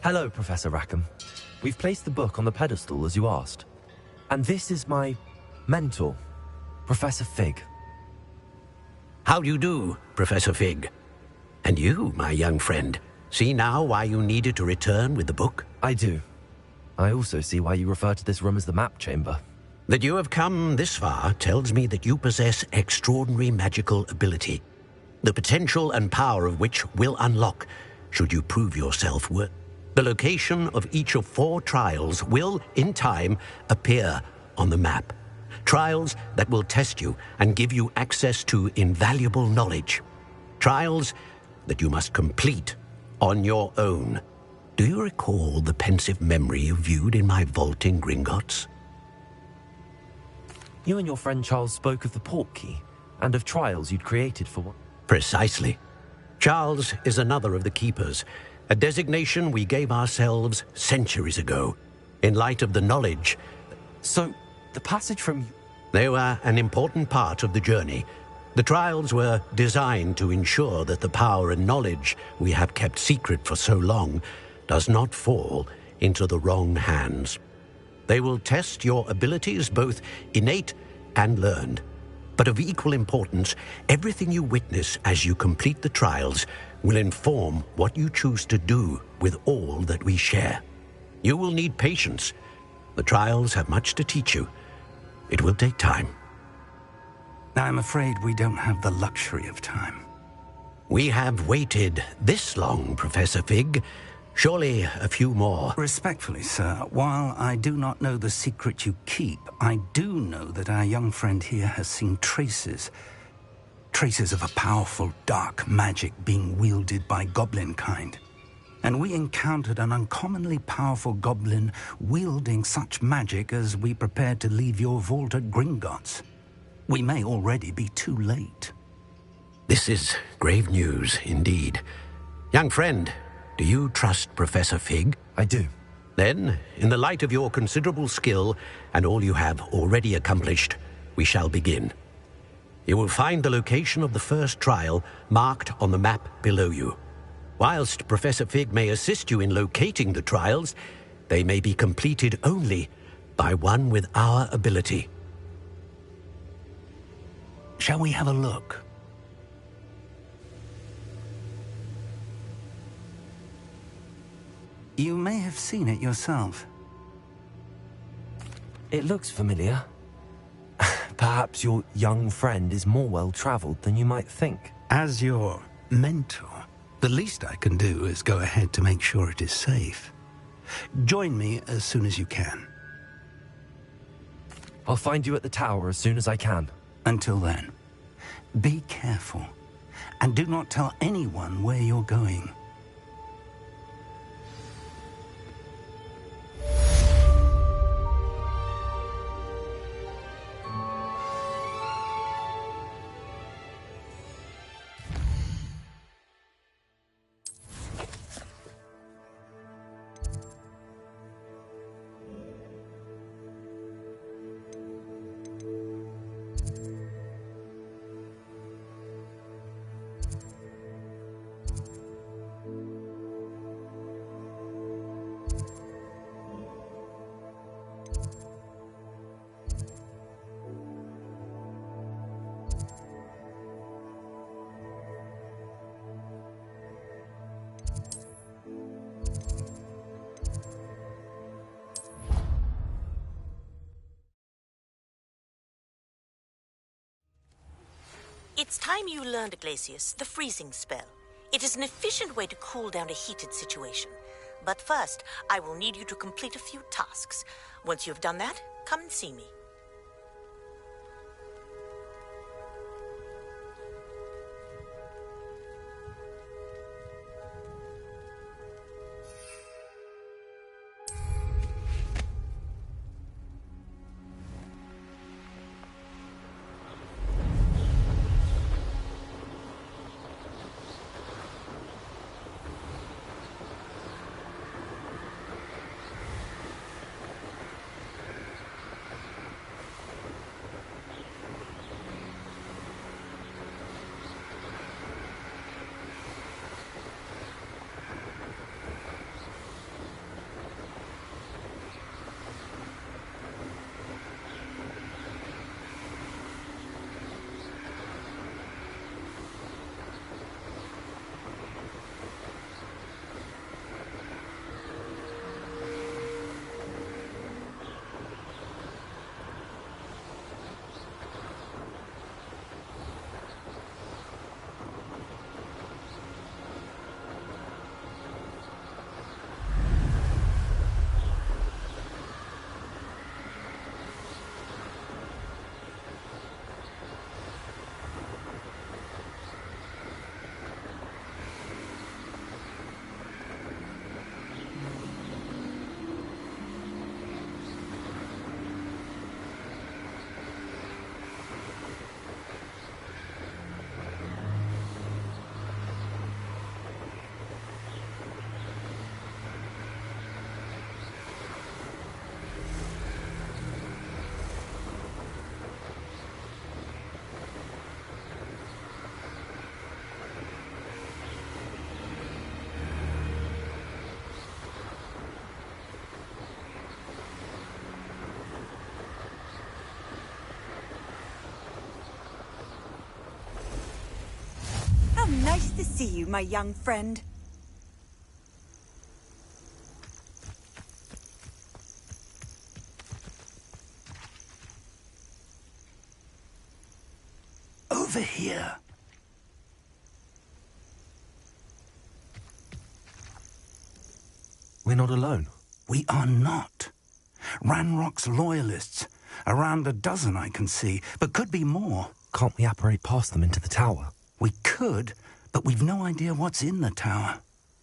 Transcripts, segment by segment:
Hello, Professor Rackham. We've placed the book on the pedestal as you asked. And this is my mentor, Professor Fig. How do you do, Professor Fig? And you, my young friend, see now why you needed to return with the book? I do. I also see why you refer to this room as the map chamber. That you have come this far tells me that you possess extraordinary magical ability, the potential and power of which will unlock should you prove yourself worthy. The location of each of 4 trials will, in time, appear on the map. Trials that will test you and give you access to invaluable knowledge. Trials that you must complete on your own. Do you recall the pensive memory you viewed in my vault in Gringotts? You and your friend Charles spoke of the port key and of trials you'd created for one. Precisely. Charles is another of the keepers, a designation we gave ourselves centuries ago, in light of the knowledge. So, the passage from... They were an important part of the journey. The trials were designed to ensure that the power and knowledge we have kept secret for so long does not fall into the wrong hands. They will test your abilities, both innate and learned. But of equal importance, everything you witness as you complete the trials will inform what you choose to do with all that we share. You will need patience. The trials have much to teach you. It will take time. I'm afraid we don't have the luxury of time. We have waited this long, Professor Fig. Surely a few more. Respectfully, sir, while I do not know the secret you keep, I do know that our young friend here has seen traces of a powerful dark magic being wielded by goblin kind. And we encountered an uncommonly powerful goblin wielding such magic as we prepared to leave your vault at Gringotts. We may already be too late. This is grave news indeed. Young friend, do you trust Professor Fig? I do. Then, in the light of your considerable skill and all you have already accomplished, we shall begin. You will find the location of the first trial marked on the map below you. Whilst Professor Fig may assist you in locating the trials, they may be completed only by one with our ability. Shall we have a look? You may have seen it yourself. It looks familiar. Perhaps your young friend is more well-traveled than you might think. As your mentor, the least I can do is go ahead to make sure it is safe. Join me as soon as you can. I'll find you at the tower as soon as I can. Until then, be careful, and do not tell anyone where you're going. It's time you learned, Glacius, the freezing spell. It is an efficient way to cool down a heated situation. But first, I will need you to complete a few tasks. Once you've done that, come and see me. Nice to see you, my young friend. Over here. We're not alone. We are not. Ranrock's loyalists. Around a dozen I can see, but could be more. Can't we apparate past them into the tower? We could, but we've no idea what's in the tower.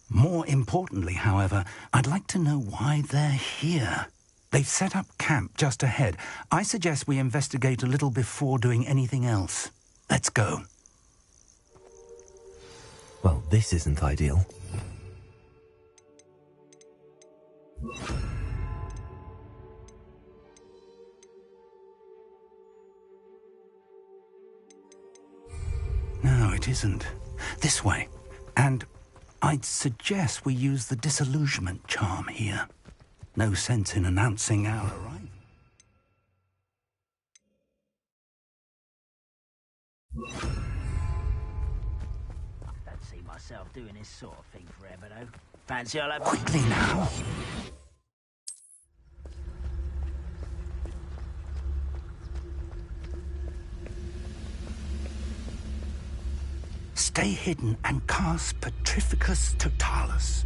More importantly, however, I'd like to know why they're here. They've set up camp just ahead. I suggest we investigate a little before doing anything else. Let's go. Well, this isn't ideal. No, it isn't. This way. And I'd suggest we use the disillusionment charm here. No sense in announcing our arrival. Don't see myself doing this sort of thing forever, though. Fancy I'll have... Quickly now. Stay hidden and cast Petrificus Totalis.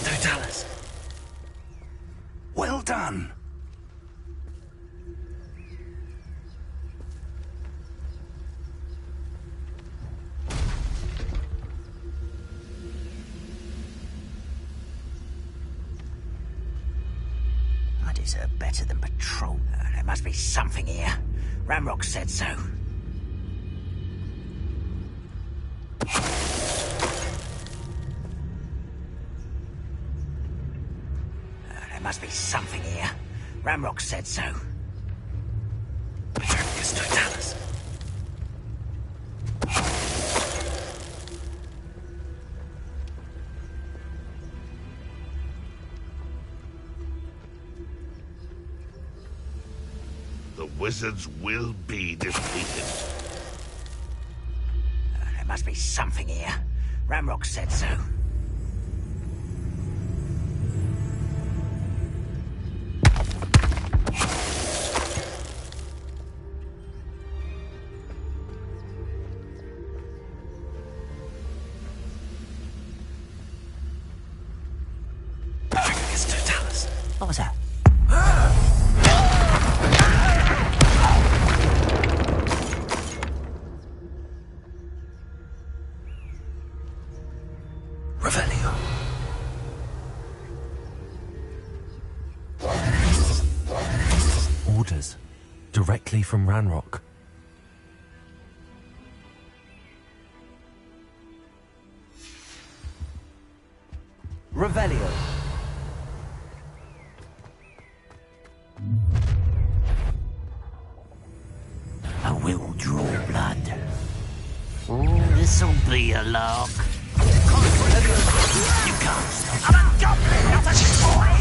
Totalis. Well done. I deserve better than patrol. There must be something here. Ranrock said so. There must be something here. Ranrock said so. Petrificus Totalis. The wizards will be defeated. There must be something here. Ranrock said so. Petrificus Totalis. What was that? Revelio. Orders. Directly from Ranrock. Revelio. I will draw blood. Oh, this'll be a lark. You can't stop. I'm a goblin, not a toy!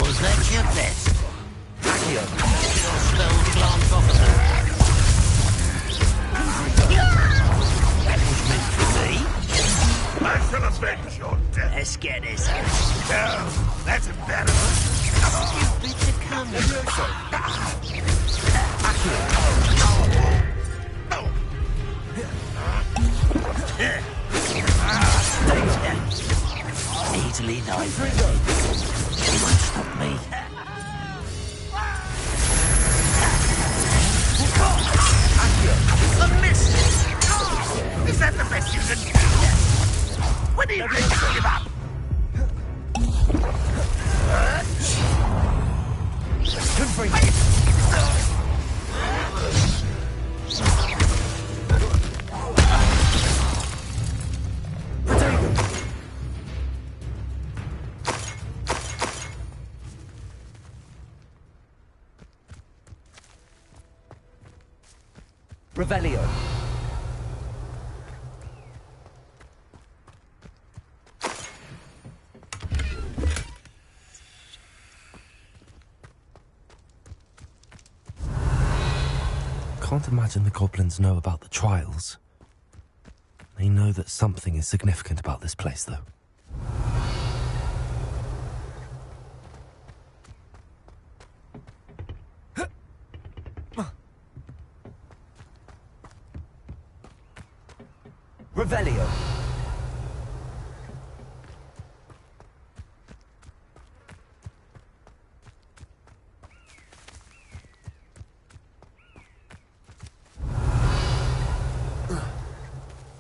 Was that your best? Your spell glance off of them. That was meant for me. I shall avenge your death. Let's get this. No, that's embarrassing. You better come. Easily done. You won't stop me. Give up! Confront. Revelio. Can't imagine the goblins know about the trials. They know that something is significant about this place, though. Revelio.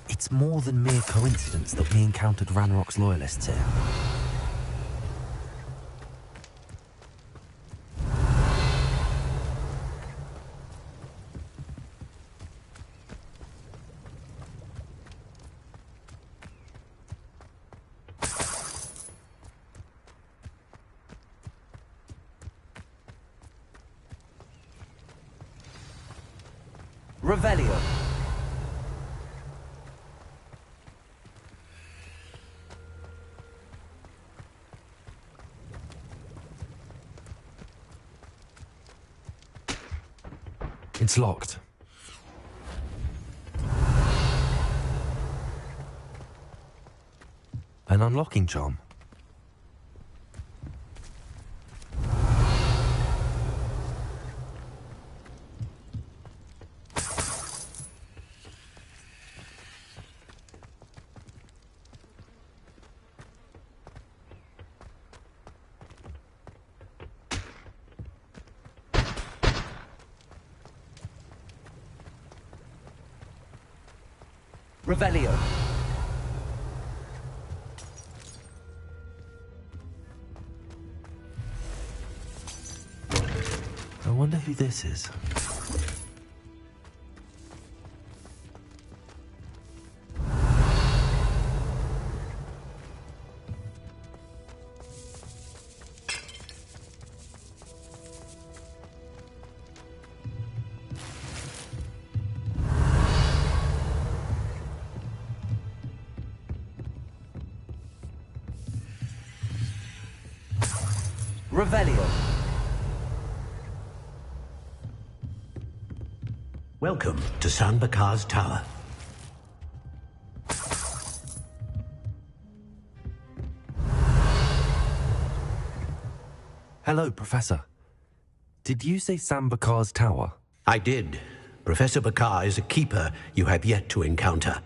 It's more than mere coincidence that we encountered Ranrock's loyalists here. Revelio. It's locked. An unlocking charm. Revelio. I wonder who this is. Revelio. Welcome to San Bakar's Tower. Hello, Professor. Did you say Sam Bakar's tower? I did. Professor Bakar is a keeper you have yet to encounter.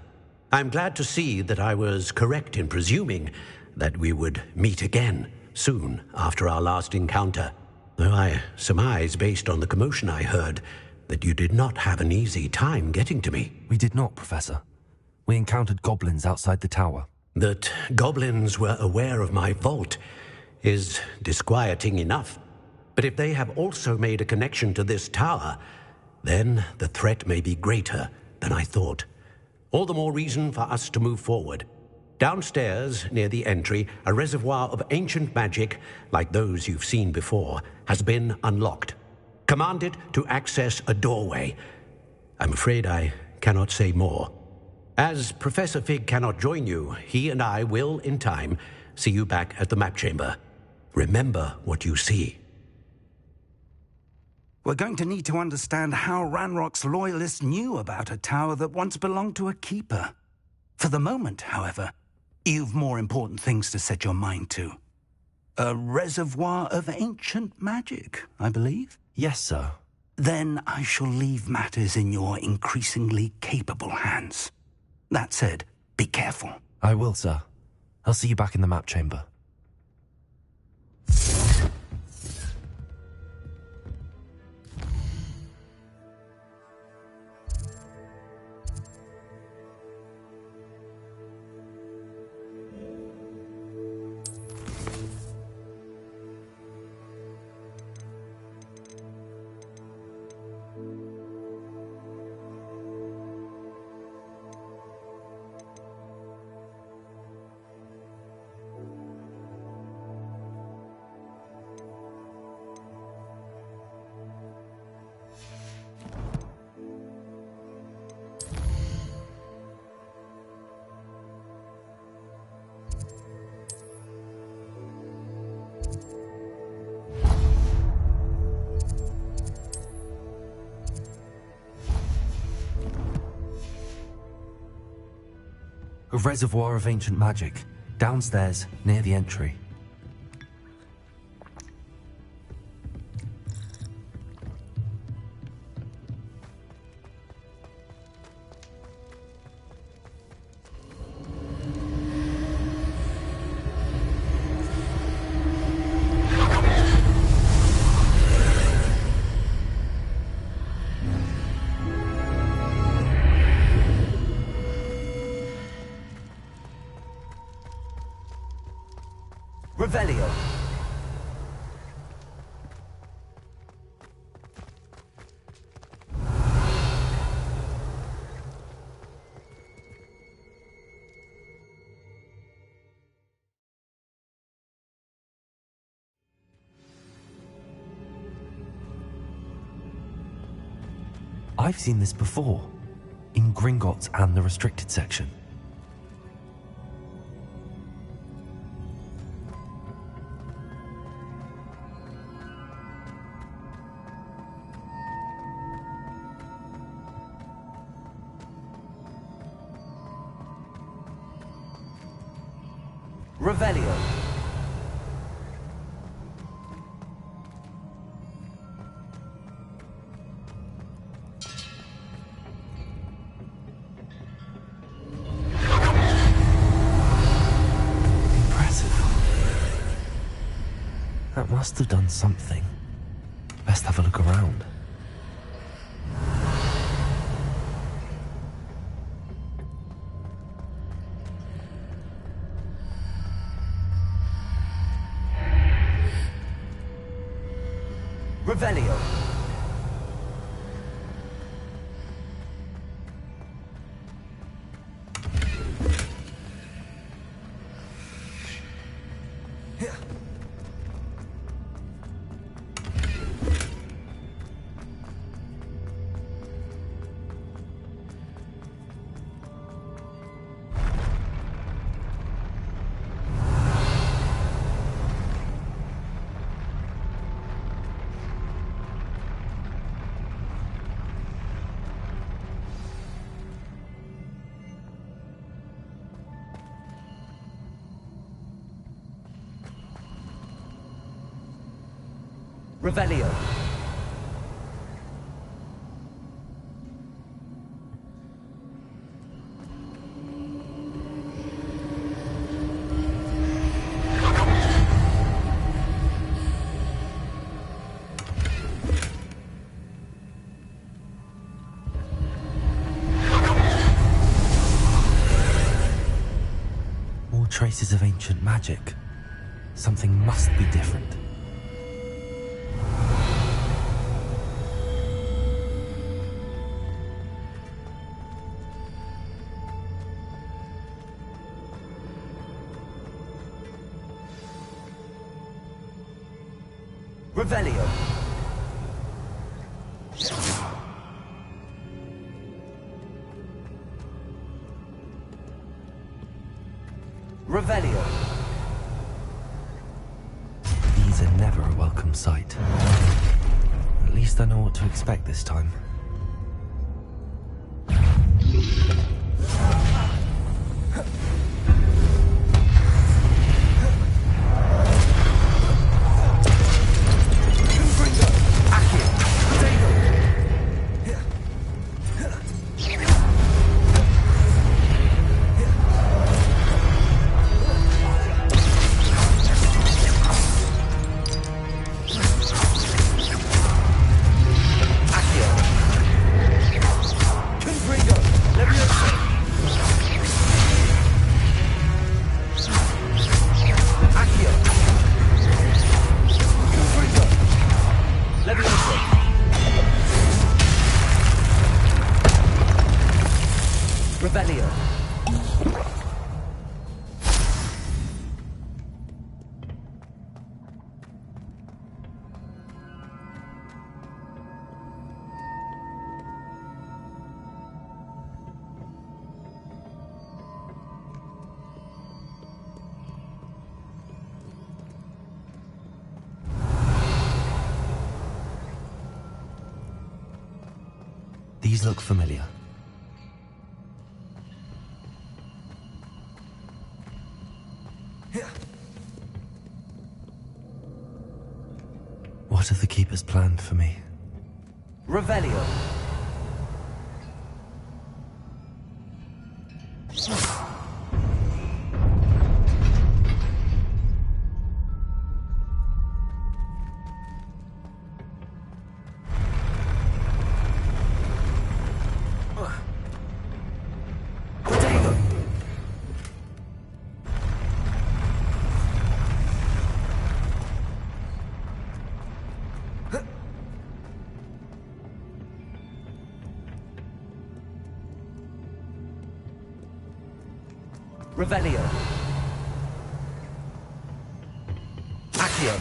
I'm glad to see that I was correct in presuming that we would meet again soon after our last encounter, though I surmise, based on the commotion I heard, that you did not have an easy time getting to me. We did not, Professor. We encountered goblins outside the tower. That goblins were aware of my vault is disquieting enough. But if they have also made a connection to this tower, then the threat may be greater than I thought. All the more reason for us to move forward. Downstairs, near the entry, a reservoir of ancient magic, like those you've seen before, has been unlocked. Command it to access a doorway. I'm afraid I cannot say more. As Professor Fig cannot join you, he and I will, in time, see you back at the map chamber. Remember what you see. We're going to need to understand how Ranrock's loyalists knew about a tower that once belonged to a keeper. For the moment, however, you've more important things to set your mind to. A reservoir of ancient magic, I believe? Yes, sir. Then I shall leave matters in your increasingly capable hands. That said, be careful. I will, sir. I'll see you back in the map chamber. A reservoir of ancient magic, downstairs, near the entry. Revelio. I've seen this before, in Gringotts and the restricted section. Revelio. Impressive. That must have done something. Best have a look around. Revelio. Revelio. More traces of ancient magic. Something must be different. Revelio. Revelio. These are never a welcome sight. At least I know what to expect this time. These look familiar. for me. Revelio. Revelio. Accio.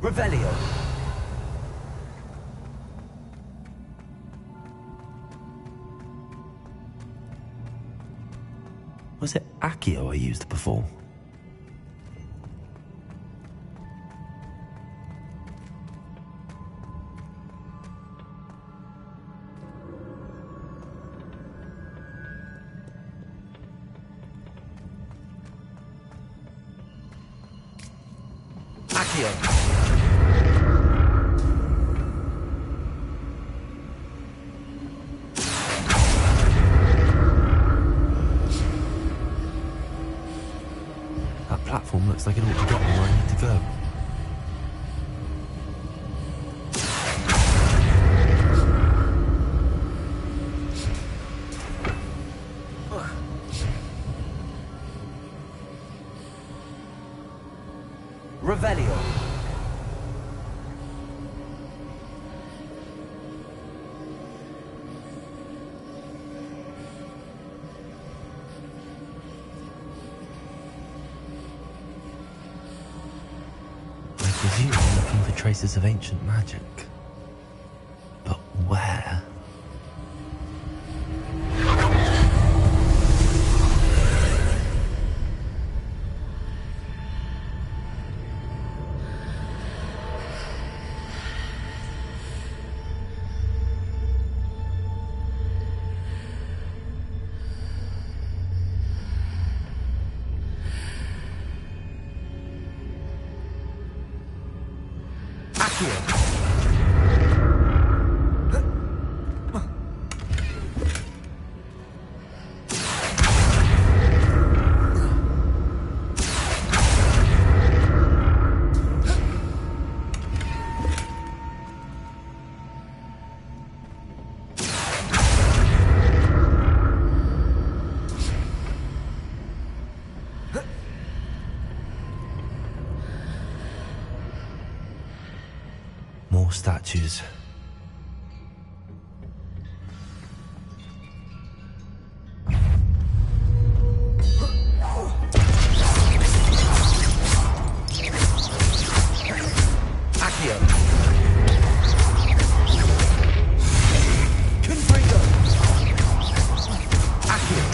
Revelio. Was it Accio I used before? Accio. That platform looks like it ought to get me where I need to go. Revelio. I presume I'm looking for traces of ancient magic. But where? Accio. More statues. Accio. Confringo. Accio.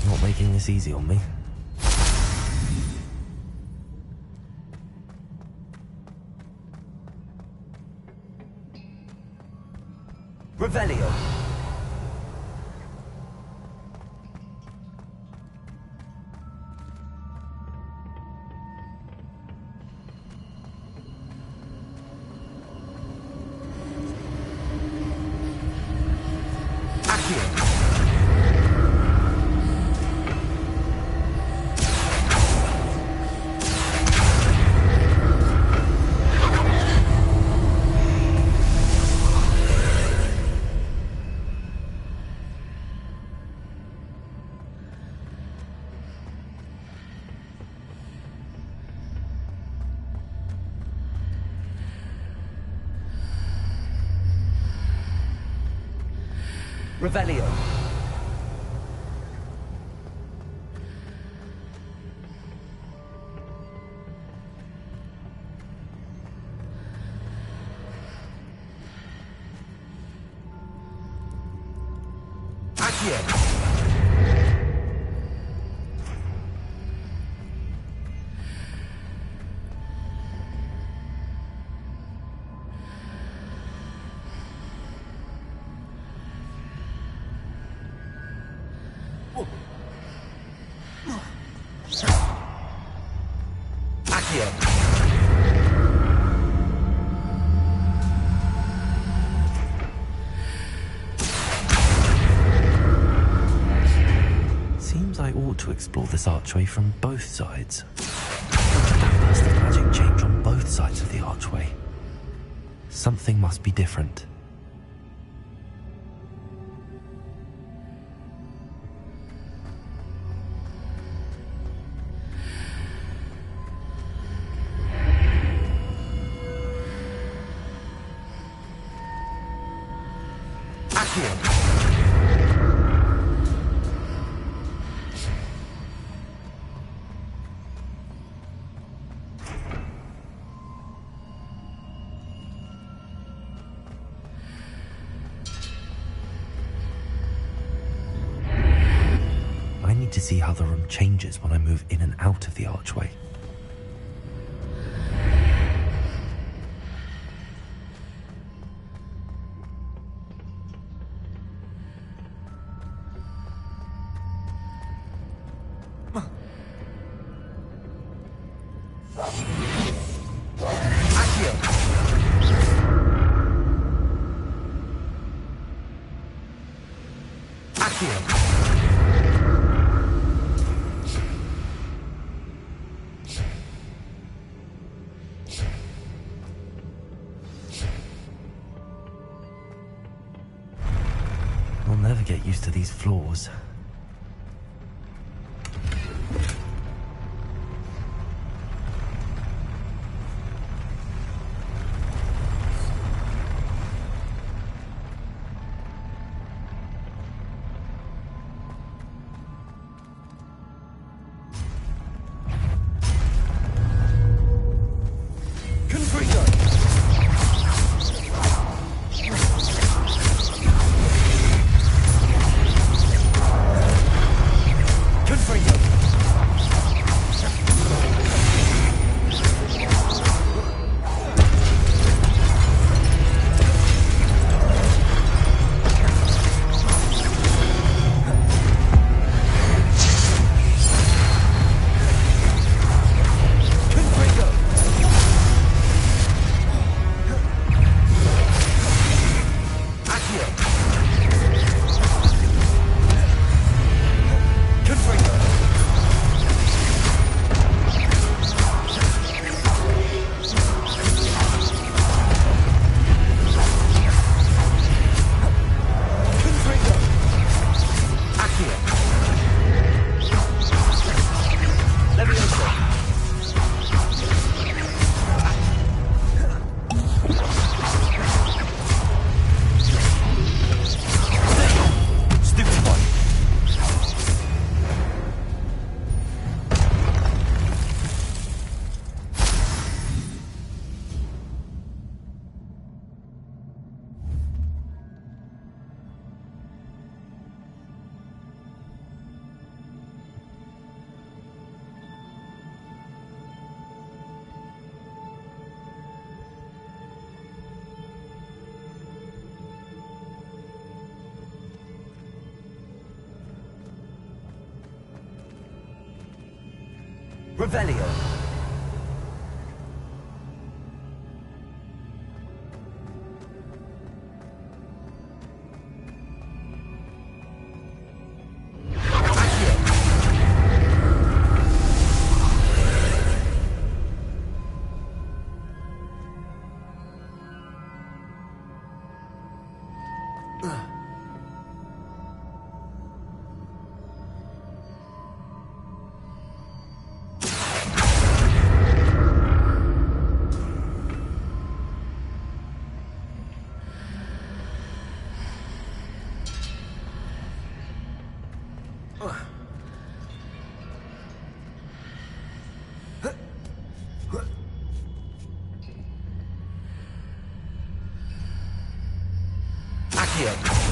Not making this easy on me. Revelio. Revelio. Accio. Seems I ought to explore this archway from both sides. What did that burst of magic change on both sides of the archway? Something must be different. I need to see how the room changes when I move in and out of the archway. I'll never get used to these floors. Revelio. Accio.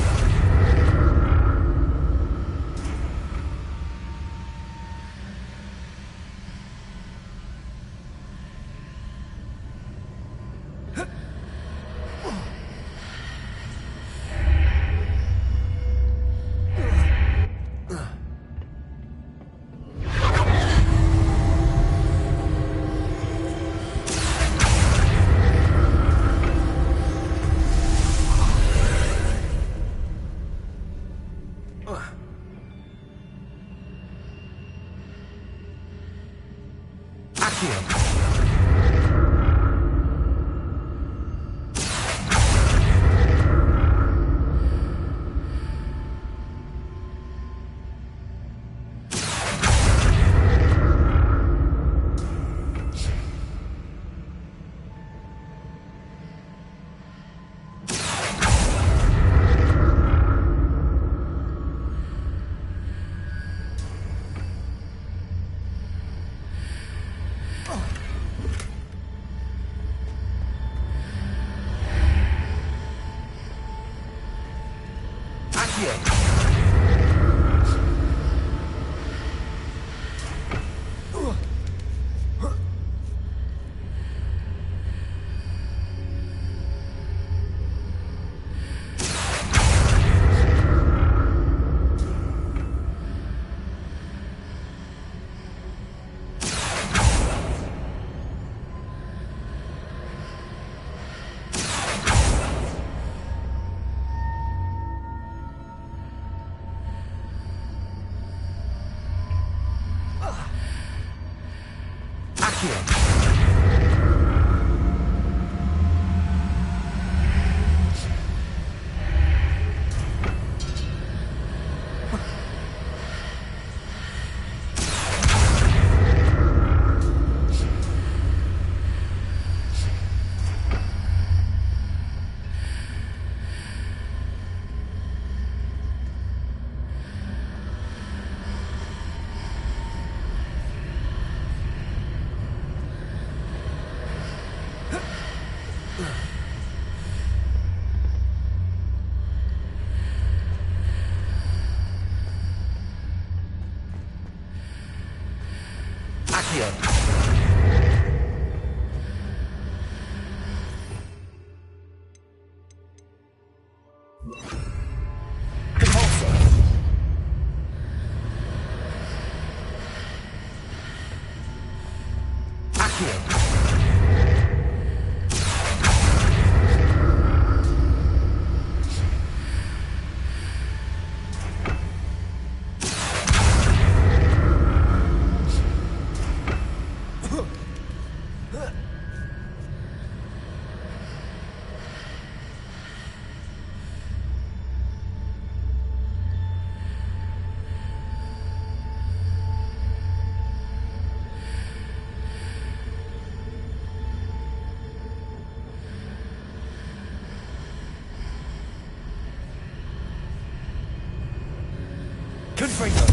Confringo.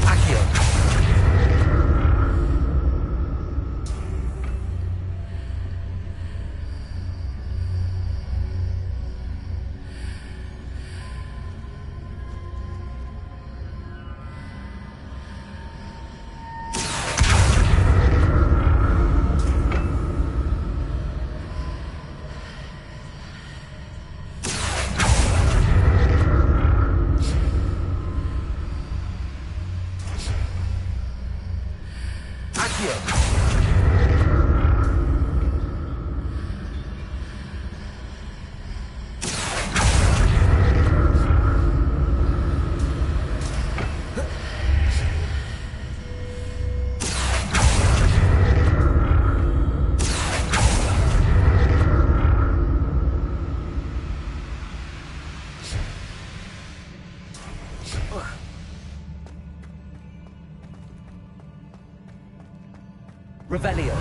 Accio. Revelio.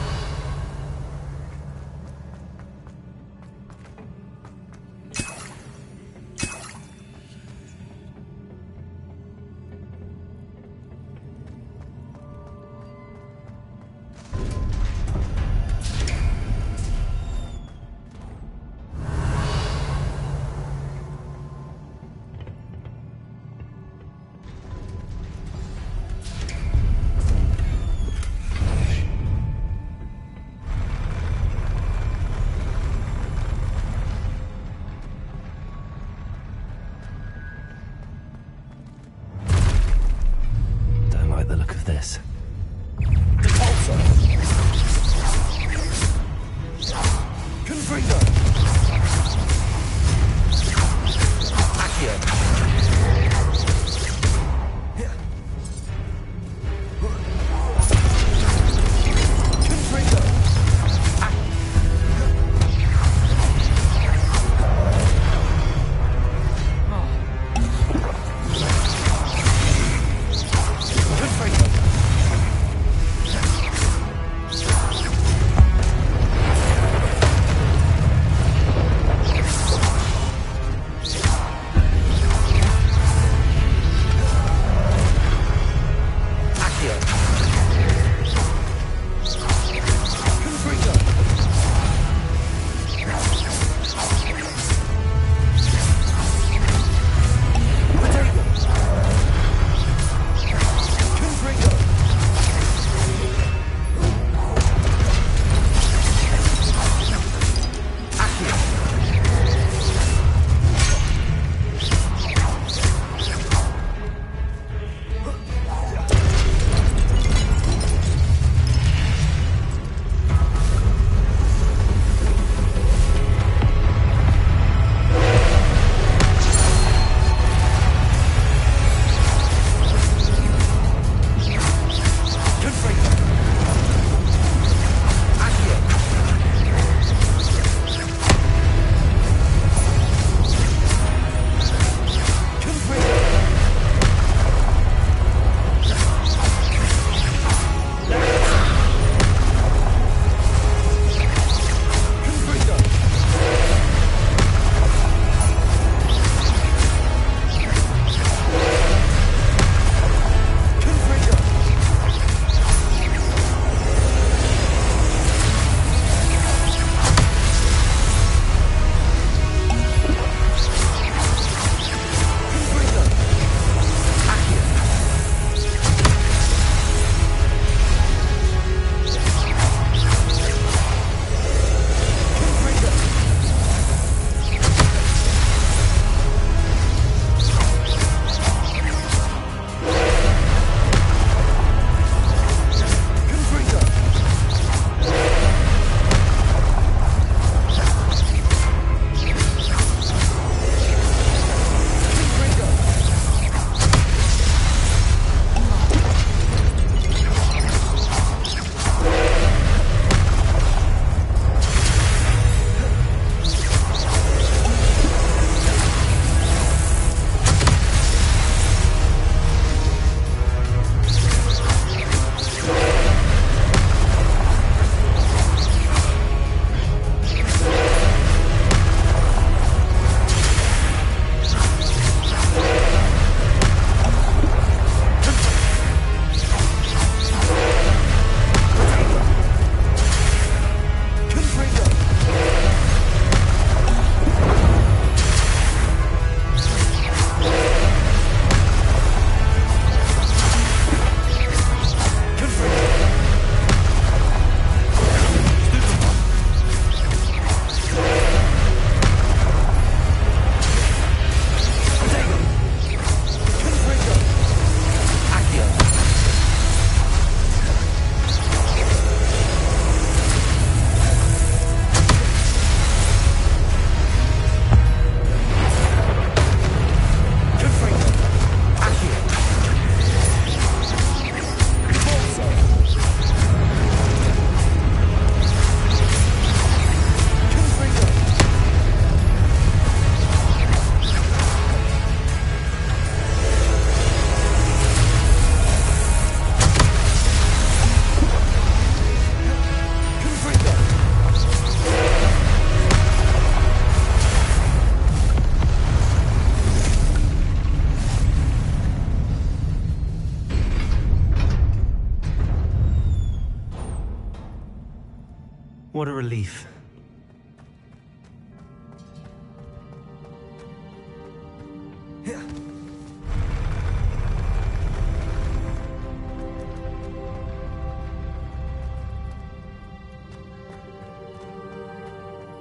What a relief.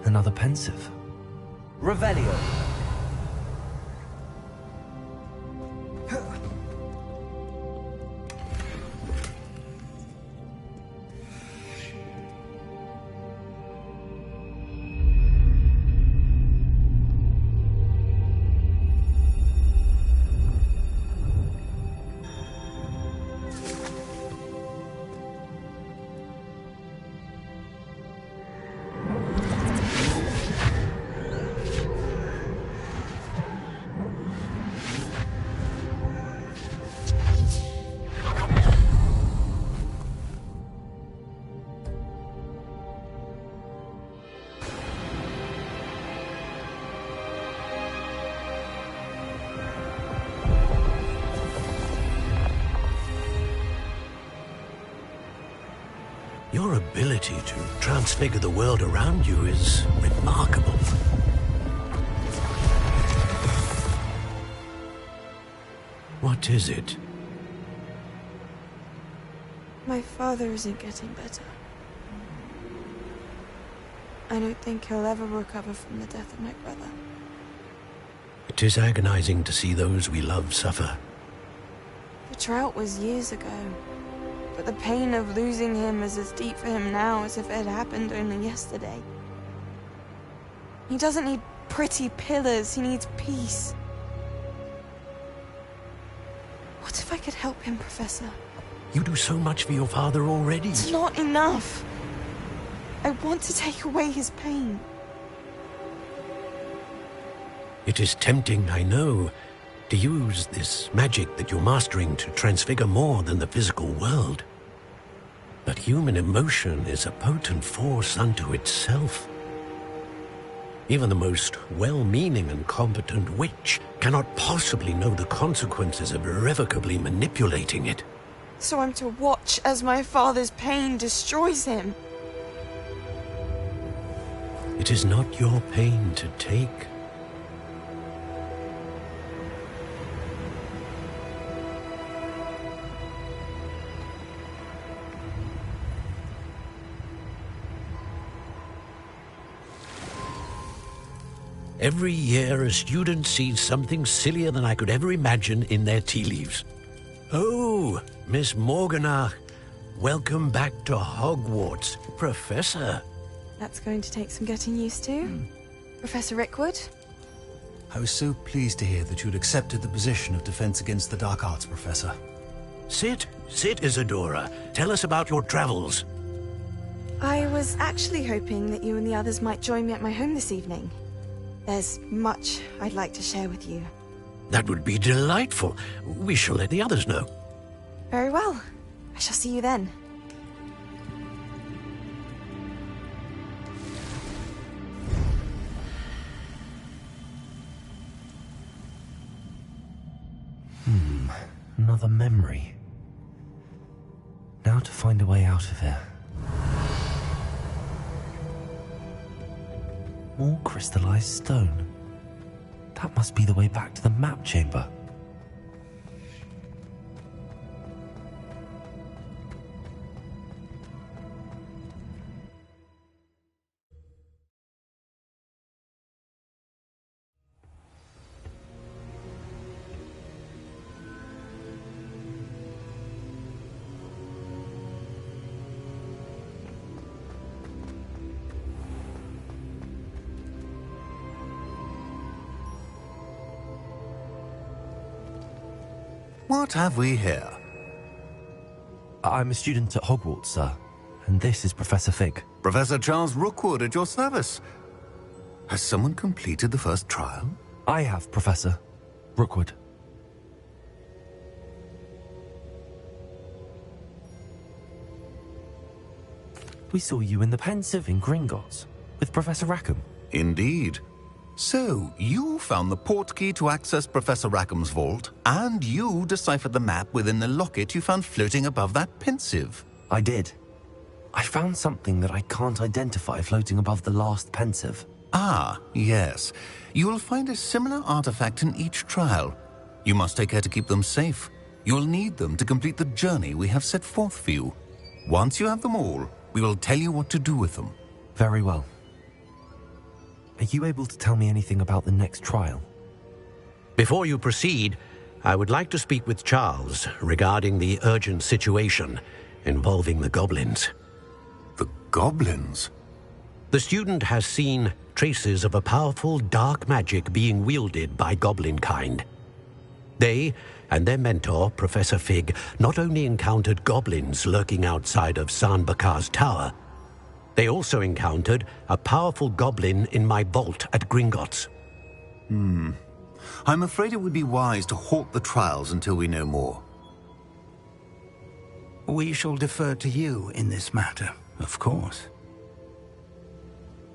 Another pensive. Revelio. Your ability to transfigure the world around you is remarkable. What is it? My father isn't getting better. I don't think he'll ever recover from the death of my brother. It is agonizing to see those we love suffer. The drought was years ago, but the pain of losing him is as deep for him now as if it had happened only yesterday. He doesn't need pretty pillars, he needs peace. What if I could help him, Professor? You do so much for your father already. It's not enough. I want to take away his pain. It is tempting, I know, to use this magic that you're mastering to transfigure more than the physical world. But human emotion is a potent force unto itself. Even the most well-meaning and competent witch cannot possibly know the consequences of irrevocably manipulating it. So I'm to watch as my father's pain destroys him. It is not your pain to take. Every year, a student sees something sillier than I could ever imagine in their tea leaves. Oh, Miss Morganach, welcome back to Hogwarts, Professor. That's going to take some getting used to. Professor Rickwood? I was so pleased to hear that you'd accepted the position of Defense Against the Dark Arts, Professor. Sit, Isadora. Tell us about your travels. I was actually hoping that you and the others might join me at my home this evening. There's much I'd like to share with you. That would be delightful. We shall let the others know. Very well. I shall see you then. Another memory. Now to find a way out of here. More crystallized stone. That must be the way back to the map chamber. What have we here? I'm a student at Hogwarts, sir, and this is Professor Fig. Professor Charles Rookwood at your service. Has someone completed the first trial? I have, Professor Rookwood. We saw you in the Pensive in Gringotts with Professor Rackham. Indeed. So, you found the portkey to access Professor Rackham's vault, and you deciphered the map within the locket you found floating above that Pensive. I did. I found something that I can't identify floating above the last pensive. Ah, yes. You will find a similar artifact in each trial. You must take care to keep them safe. You'll need them to complete the journey we have set forth for you. Once you have them all, we will tell you what to do with them. Very well. Are you able to tell me anything about the next trial? Before you proceed, I would like to speak with Charles regarding the urgent situation involving the goblins. The goblins? The student has seen traces of a powerful dark magic being wielded by goblin kind. They and their mentor, Professor Fig, not only encountered goblins lurking outside of Sanbakar's tower, they also encountered a powerful goblin in my vault at Gringotts. I'm afraid it would be wise to halt the trials until we know more. We shall defer to you in this matter, of course.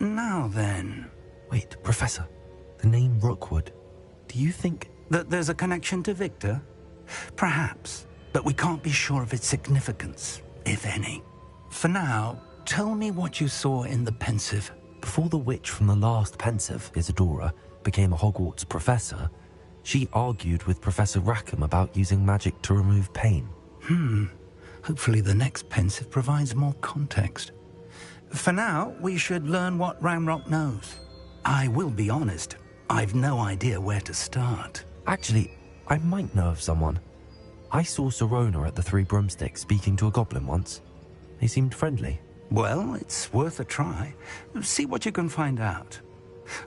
Now then... Wait, Professor. The name Rookwood. Do you think... that there's a connection to Victor? Perhaps, but we can't be sure of its significance, if any. For now, tell me what you saw in the pensive. Before the witch from the last pensive, Isadora, became a Hogwarts professor, she argued with Professor Rackham about using magic to remove pain. Hopefully the next pensive provides more context. For now, we should learn what Ramrock knows. I will be honest, I've no idea where to start. Actually, I might know of someone. I saw Sirona at the Three Broomsticks speaking to a goblin once. They seemed friendly. Well, it's worth a try. See what you can find out.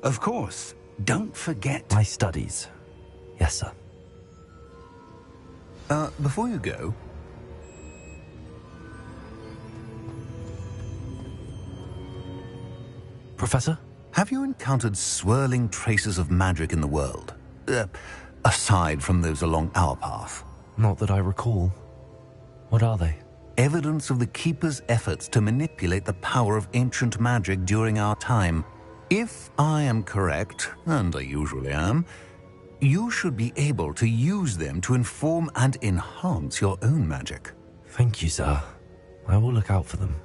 Of course, don't forget... My studies. Yes, sir. Before you go... Professor? Have you encountered swirling traces of magic in the world? Aside from those along our path? Not that I recall. What are they? Evidence of the Keeper's efforts to manipulate the power of ancient magic during our time. If I am correct, and I usually am, you should be able to use them to inform and enhance your own magic. Thank you, sir. I will look out for them.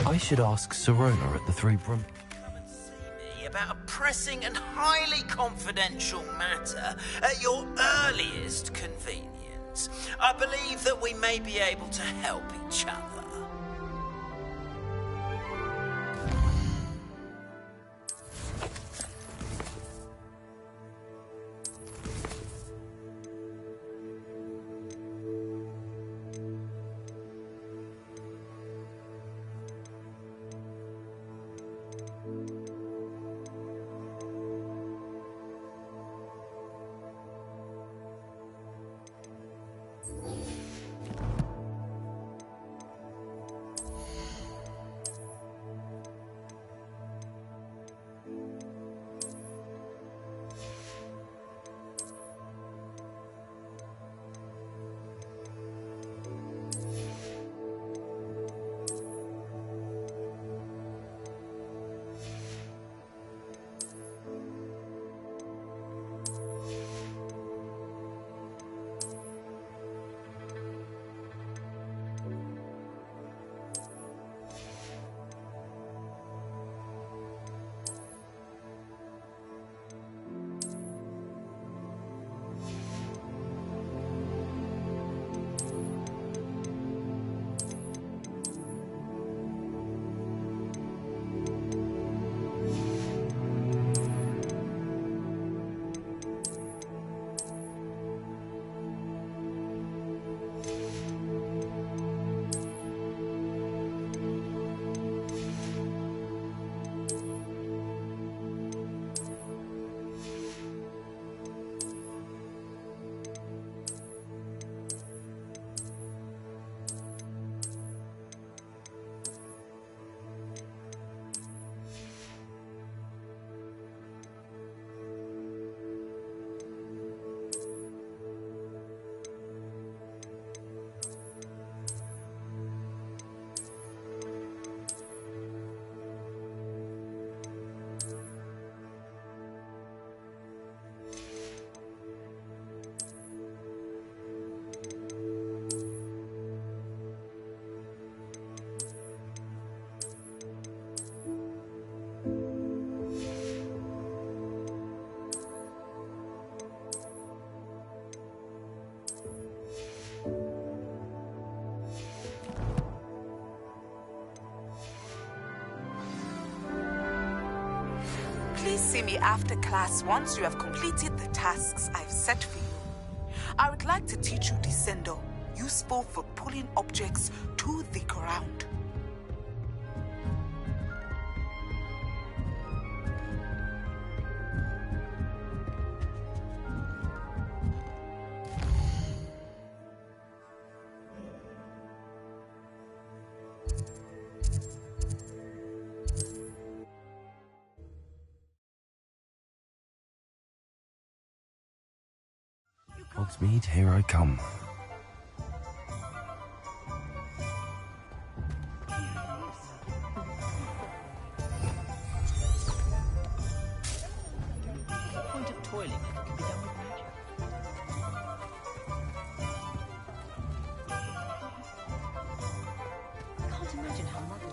I should ask Sirona at the Three Broom... Come and see me about a pressing and highly confidential matter at your earliest convenience. I believe that we may be able to help each other. see me after class once you have completed the tasks I've set for you. I would like to teach you Descendo, useful for pulling objects to the ground. Hogsmeade, here I come. Point of toiling can be done with magic. I can't imagine how muddled.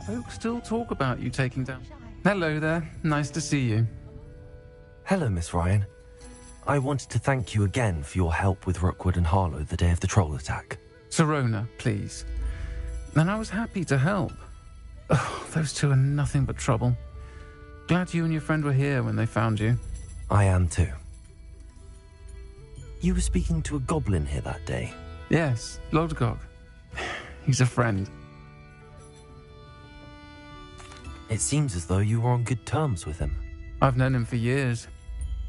Folks still talk about you taking down... Hello there. Nice to see you. Hello, Miss Ryan. I wanted to thank you again for your help with Rookwood and Harlow the day of the troll attack. Sirona, please. And I was happy to help. Oh, those two are nothing but trouble. Glad you and your friend were here when they found you. I am too. You were speaking to a goblin here that day? Yes, Lodgok. He's a friend. It seems as though you were on good terms with him. I've known him for years.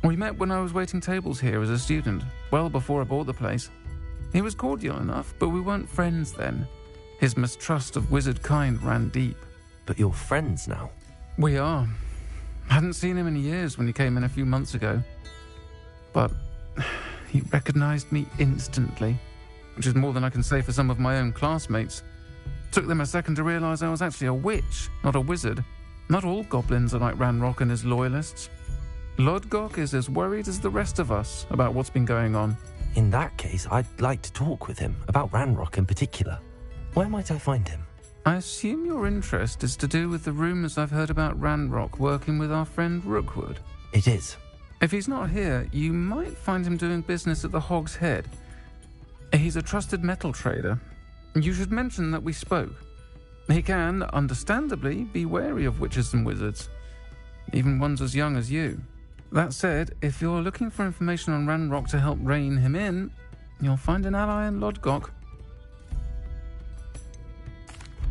We met when I was waiting tables here as a student, well before I bought the place. He was cordial enough, but we weren't friends then. His mistrust of wizard kind ran deep. But you're friends now? We are. Hadn't seen him in years when he came in a few months ago. But he recognized me instantly, which is more than I can say for some of my own classmates. Took them a second to realize I was actually a witch, not a wizard. Not all goblins are like Ranrock and his loyalists. Lodgok is as worried as the rest of us about what's been going on. In that case, I'd like to talk with him, about Ranrock in particular. Where might I find him? I assume your interest is to do with the rumors I've heard about Ranrock working with our friend Rookwood. It is. If he's not here, you might find him doing business at the Hog's Head. He's a trusted metal trader. You should mention that we spoke. He can, understandably, be wary of witches and wizards, even ones as young as you. That said, if you're looking for information on Ranrock to help rein him in, you'll find an ally in Lodgok.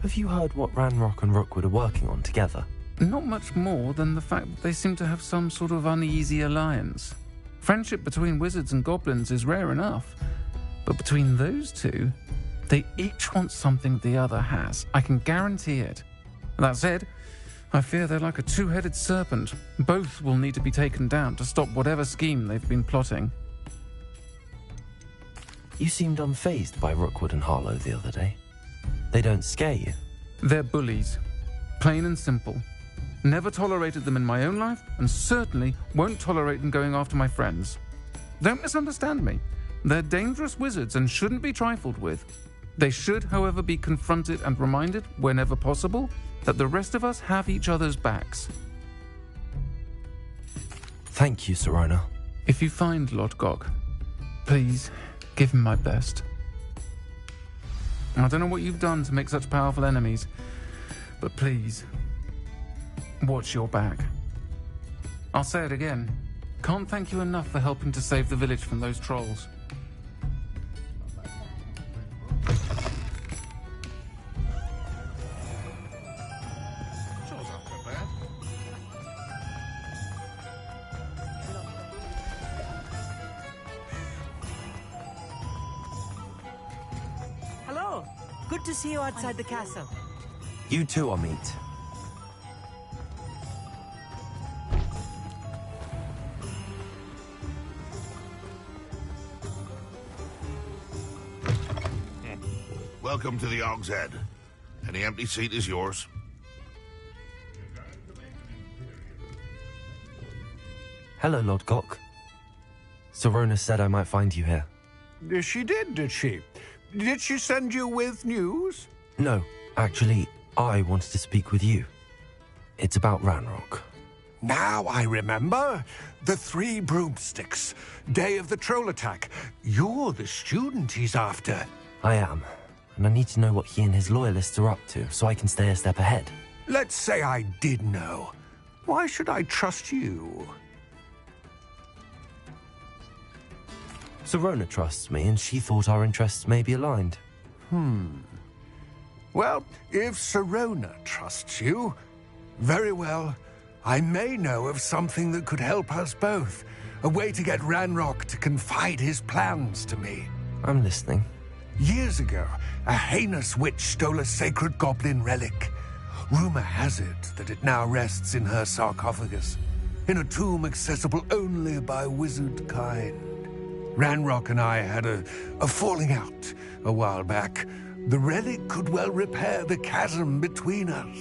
Have you heard what Ranrock and Rookwood are working on together? Not much more than the fact that they seem to have some sort of uneasy alliance. Friendship between wizards and goblins is rare enough, but between those two, they each want something the other has. I can guarantee it. That said, I fear they're like a two-headed serpent. Both will need to be taken down to stop whatever scheme they've been plotting. You seemed unfazed by Rookwood and Harlow the other day. They don't scare you? They're bullies. Plain and simple. Never tolerated them in my own life, and certainly won't tolerate them going after my friends. Don't misunderstand me. They're dangerous wizards and shouldn't be trifled with. They should, however, be confronted and reminded, whenever possible, that the rest of us have each other's backs. Thank you, Sirona. If you find Lodgok, please give him my best. I don't know what you've done to make such powerful enemies, but please, watch your back. I'll say it again. Can't thank you enough for helping to save the village from those trolls. Hello. Good to see you outside the castle. You too, Amit. Welcome to the Og's Head. Any empty seat is yours. Hello, Lord Gok. Sorona said I might find you here. She did she? Did she send you with news? No, actually, I wanted to speak with you. It's about Ranrock. Now I remember. The 3 broomsticks. Day of the troll attack. You're the student he's after. I am, and I need to know what he and his loyalists are up to so I can stay a step ahead. Let's say I did know. Why should I trust you? Sorona trusts me, and she thought our interests may be aligned. Well, if Sorona trusts you, very well. I may know of something that could help us both. A way to get Ranrock to confide his plans to me. I'm listening. Years ago, a heinous witch stole a sacred goblin relic. Rumor has it that it now rests in her sarcophagus, in a tomb accessible only by wizard kind. Ranrock and I had a falling out a while back. The relic could well repair the chasm between us.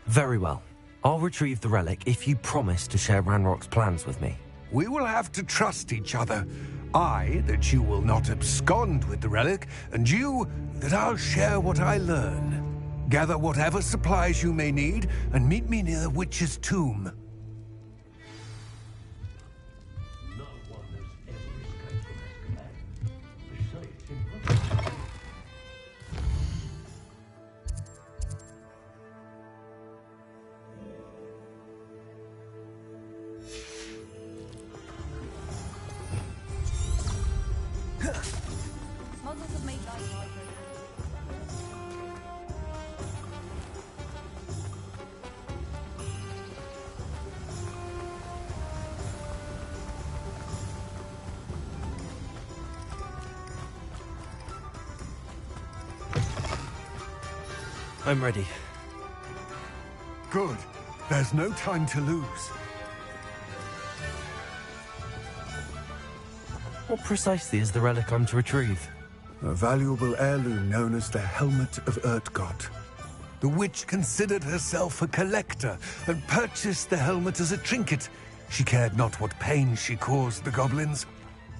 Very well. I'll retrieve the relic if you promise to share Ranrock's plans with me. We will have to trust each other. I, that you will not abscond with the relic, and you, that I'll share what I learn. Gather whatever supplies you may need, and meet me near the witch's tomb. I'm ready. Good. There's no time to lose. What precisely is the relic I'm to retrieve? A valuable heirloom known as the Helmet of Urtgott. The witch considered herself a collector and purchased the helmet as a trinket. She cared not what pain she caused the goblins.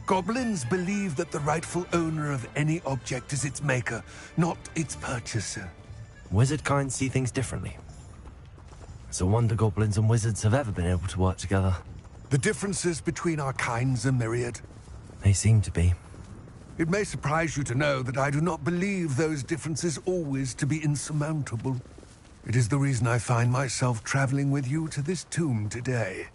Goblins believe that the rightful owner of any object is its maker, not its purchaser. Wizard kind see things differently. It's a wonder goblins and wizards have ever been able to work together. The differences between our kinds are myriad. They seem to be. It may surprise you to know that I do not believe those differences always to be insurmountable. It is the reason I find myself traveling with you to this tomb today.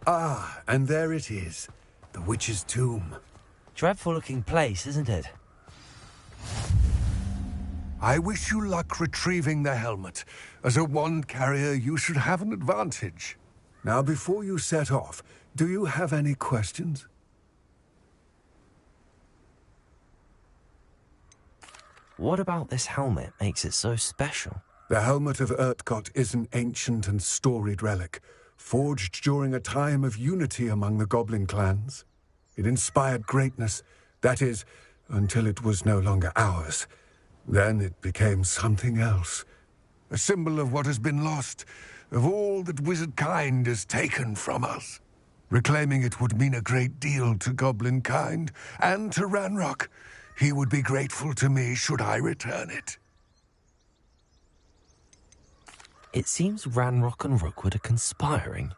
Ah, and there it is. The witch's tomb. Dreadful looking place, isn't it? I wish you luck retrieving the helmet. As a wand carrier, you should have an advantage. Now, before you set off, do you have any questions? What about this helmet makes it so special? The helmet of Urtkot is an ancient and storied relic, forged during a time of unity among the goblin clans. It inspired greatness, that is, until it was no longer ours. Then it became something else. A symbol of what has been lost, of all that wizard kind has taken from us. Reclaiming it would mean a great deal to goblin kind, and to Ranrock. He would be grateful to me should I return it. It seems Ranrock and Rookwood are conspiring.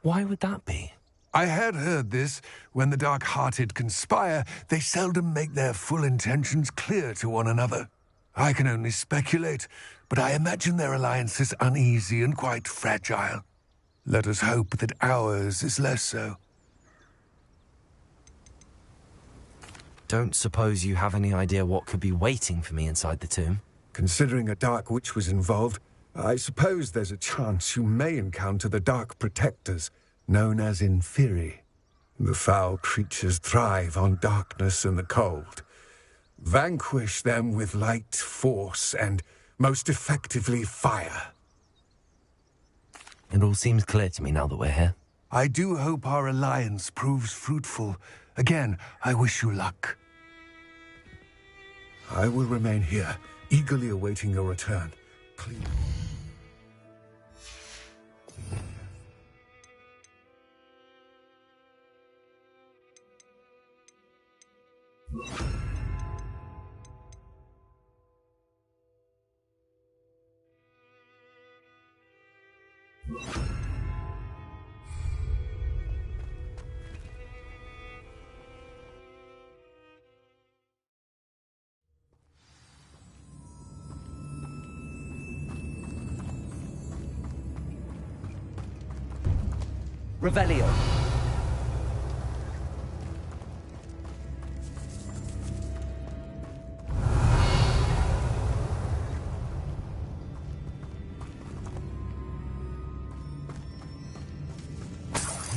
Why would that be? I had heard this. When the dark-hearted conspire, they seldom make their full intentions clear to one another. I can only speculate, but I imagine their alliance is uneasy and quite fragile. Let us hope that ours is less so. Don't suppose you have any idea what could be waiting for me inside the tomb? Considering a Dark Witch was involved, I suppose there's a chance you may encounter the Dark Protectors, known as Inferi. The foul creatures thrive on darkness and the cold. Vanquish them with light, force, and, most effectively, fire. It all seems clear to me now that we're here. I do hope our alliance proves fruitful. Again, I wish you luck. I will remain here, eagerly awaiting your return. Please. Revelio.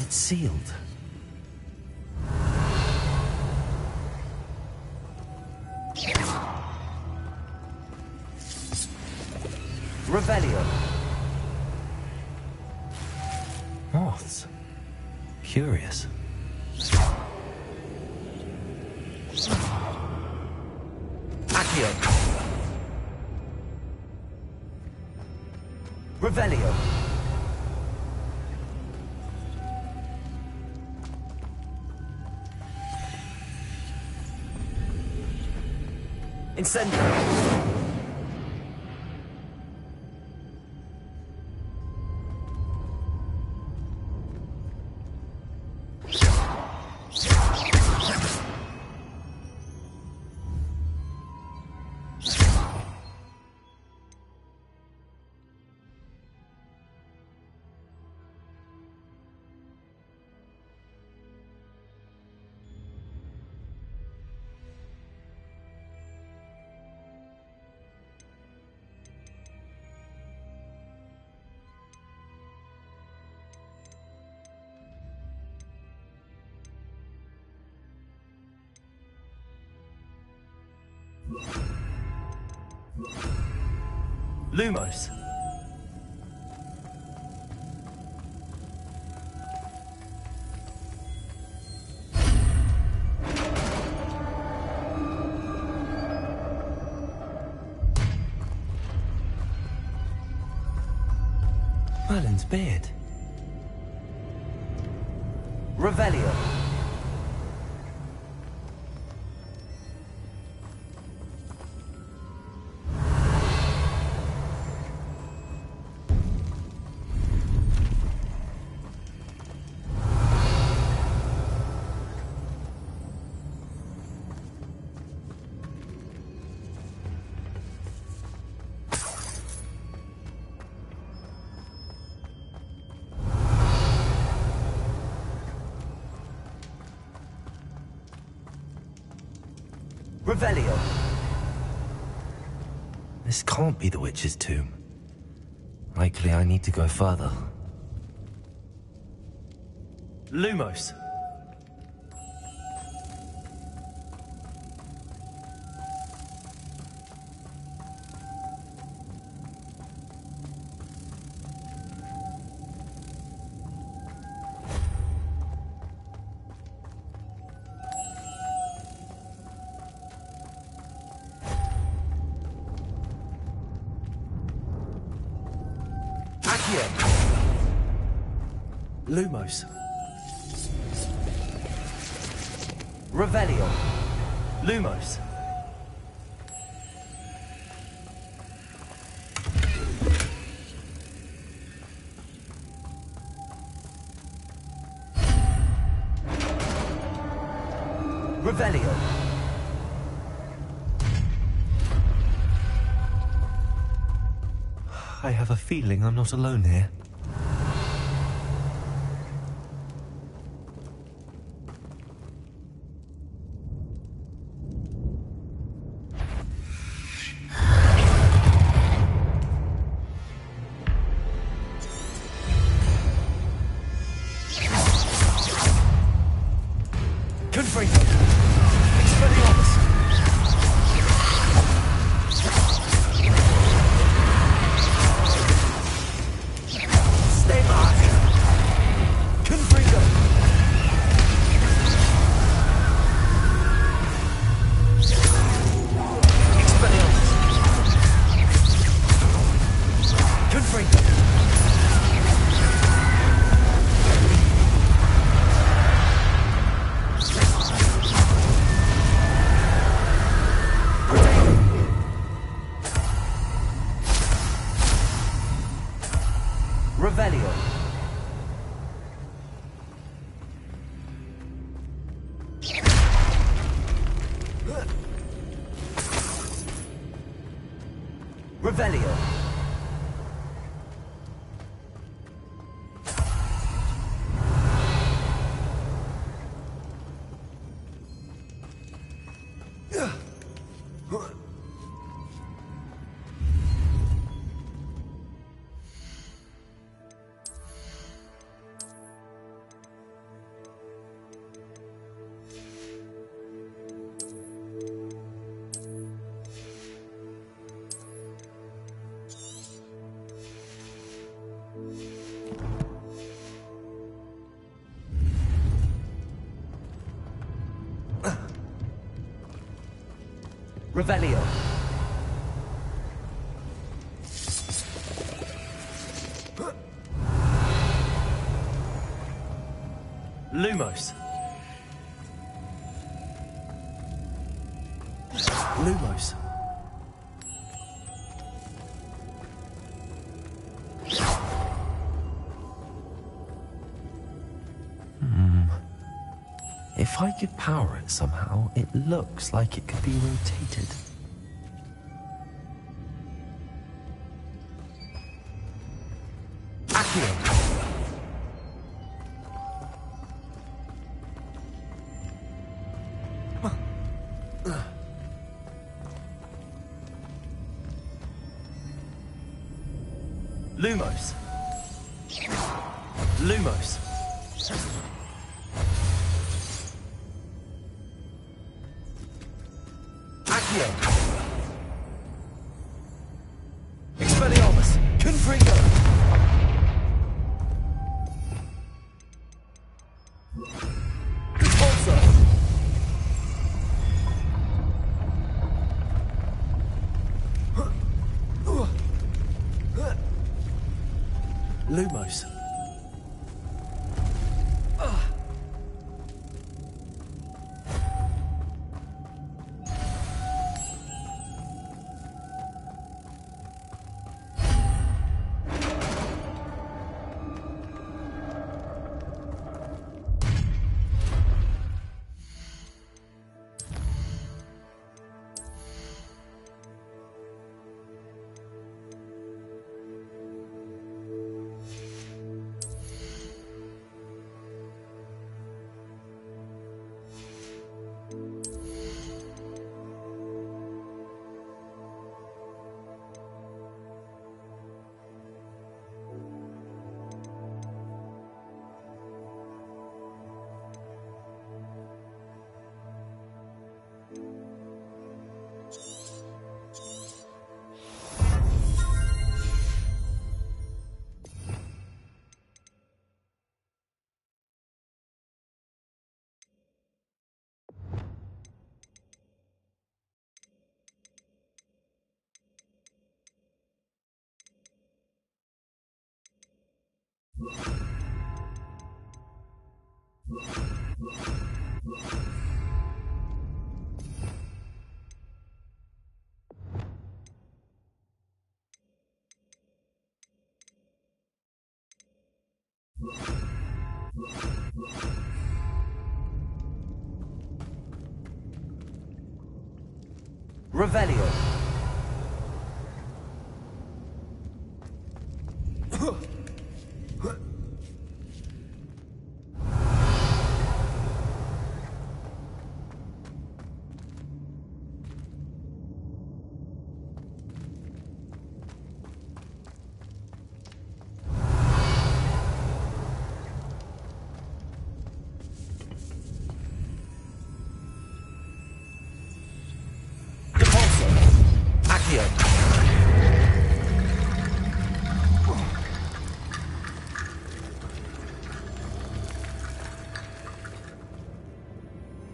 It's sealed. Revelio. Moths. Curious. Accio. Revelio. Incendio. Lumos. Merlin's beard. Revelio. Revelio. This can't be the witch's tomb. Likely I need to go further. Lumos. Accio. Lumos. Revelio. Lumos. Revelio. I have a feeling I'm not alone here. Revelio. Revelio. Revelio. Lumos. Lumos. If I could power it somehow, it looks like it could be rotated. Accio. Lumos. Lumos. Accio. Expelliarmus. Confringo. Repulsor. Lumos. Revelio.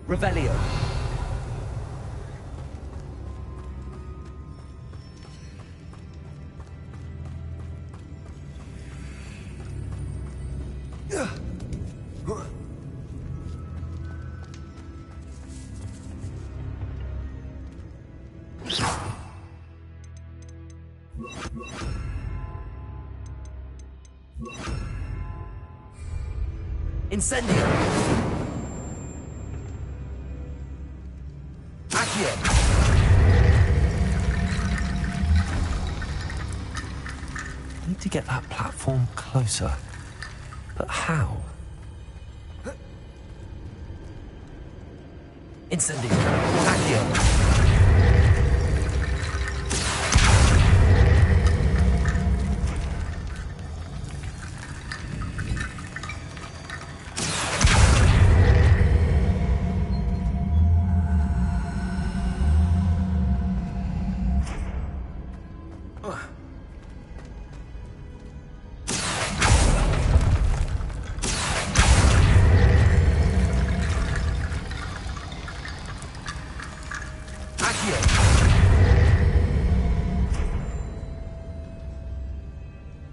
Revelio. Incendio. Need to get that platform closer. But how? Incendio. Accio.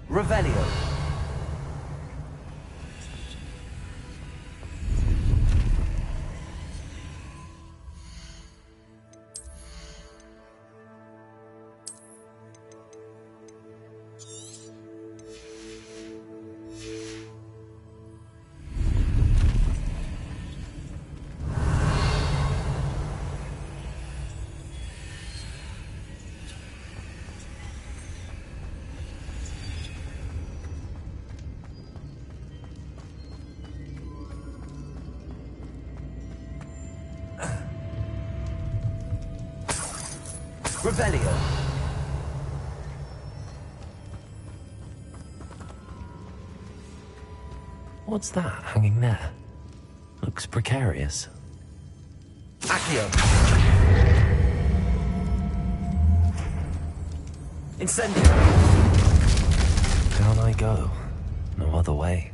Revelio. Revelio. What's that hanging there? Looks precarious. Accio. Incendio. Down I go. No other way.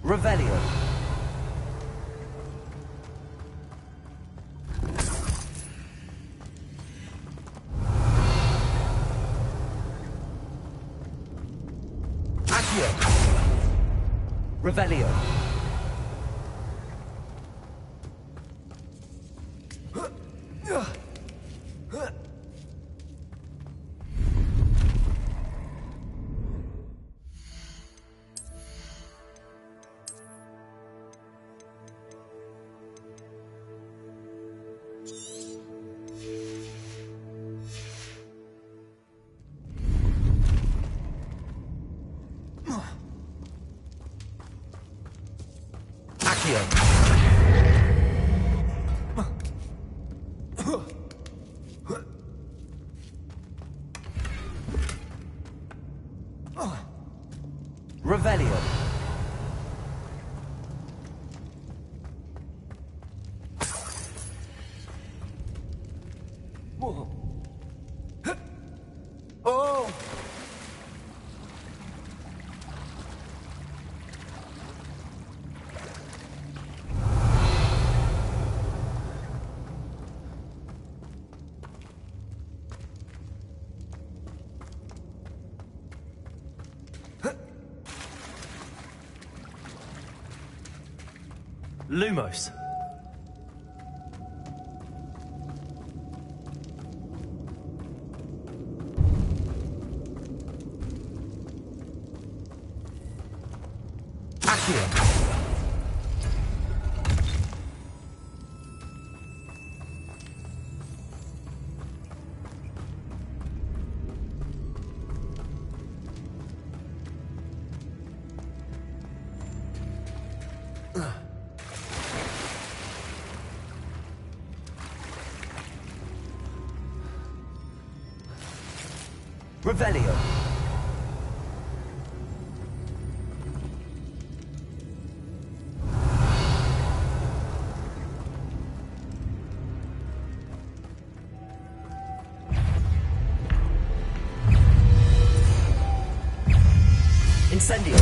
Revelio. Revelio. Revelio. Oh! Lumos. Accio. Revelio. Incendio.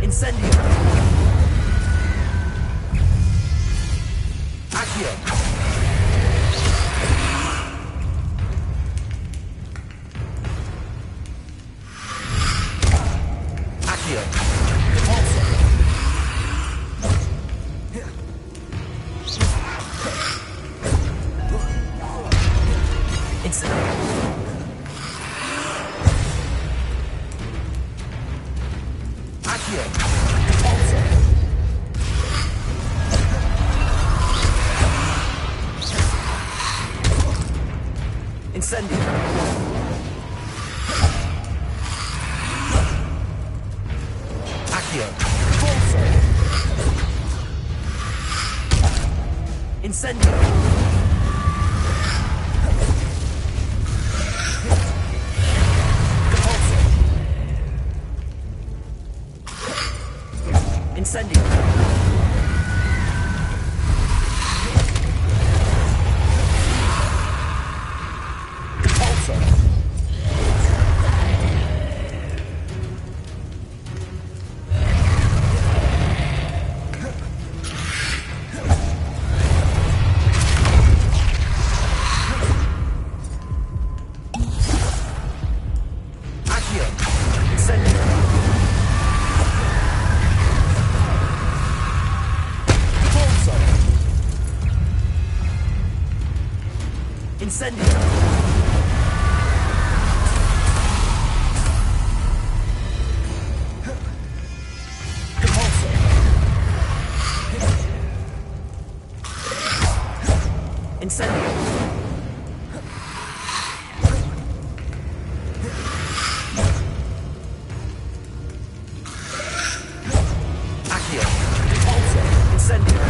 Incendio. Accio. Accio. Repulsor. Incendio. Accio. Repulsor. Incendio. Accio. Repulsor. Incendio. Incendio. Repulsor. Accio. Incendio. Incendio. Repulsor. Incendio. Accio. Repulsor. Incendio.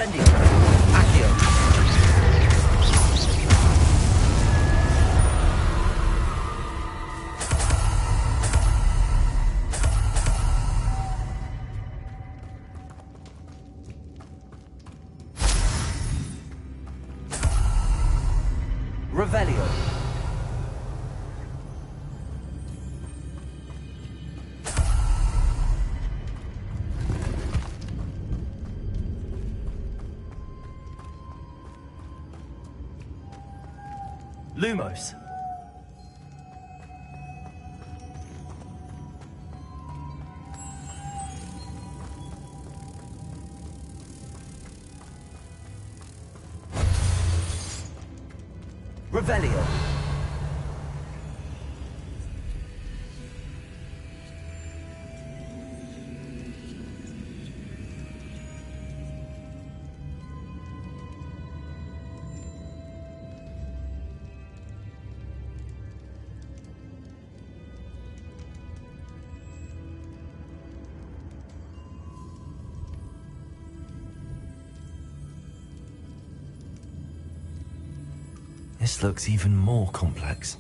Incendio. Accio. Revelio. Lumos. Revelio. This looks even more complex.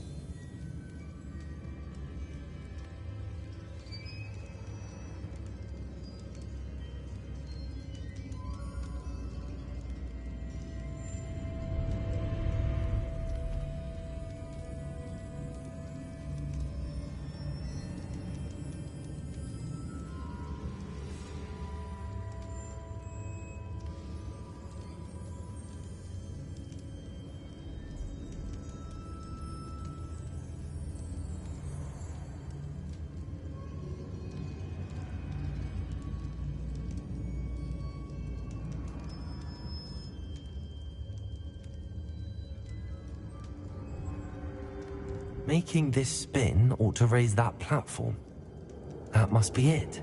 Making this spin ought to raise that platform. That must be it.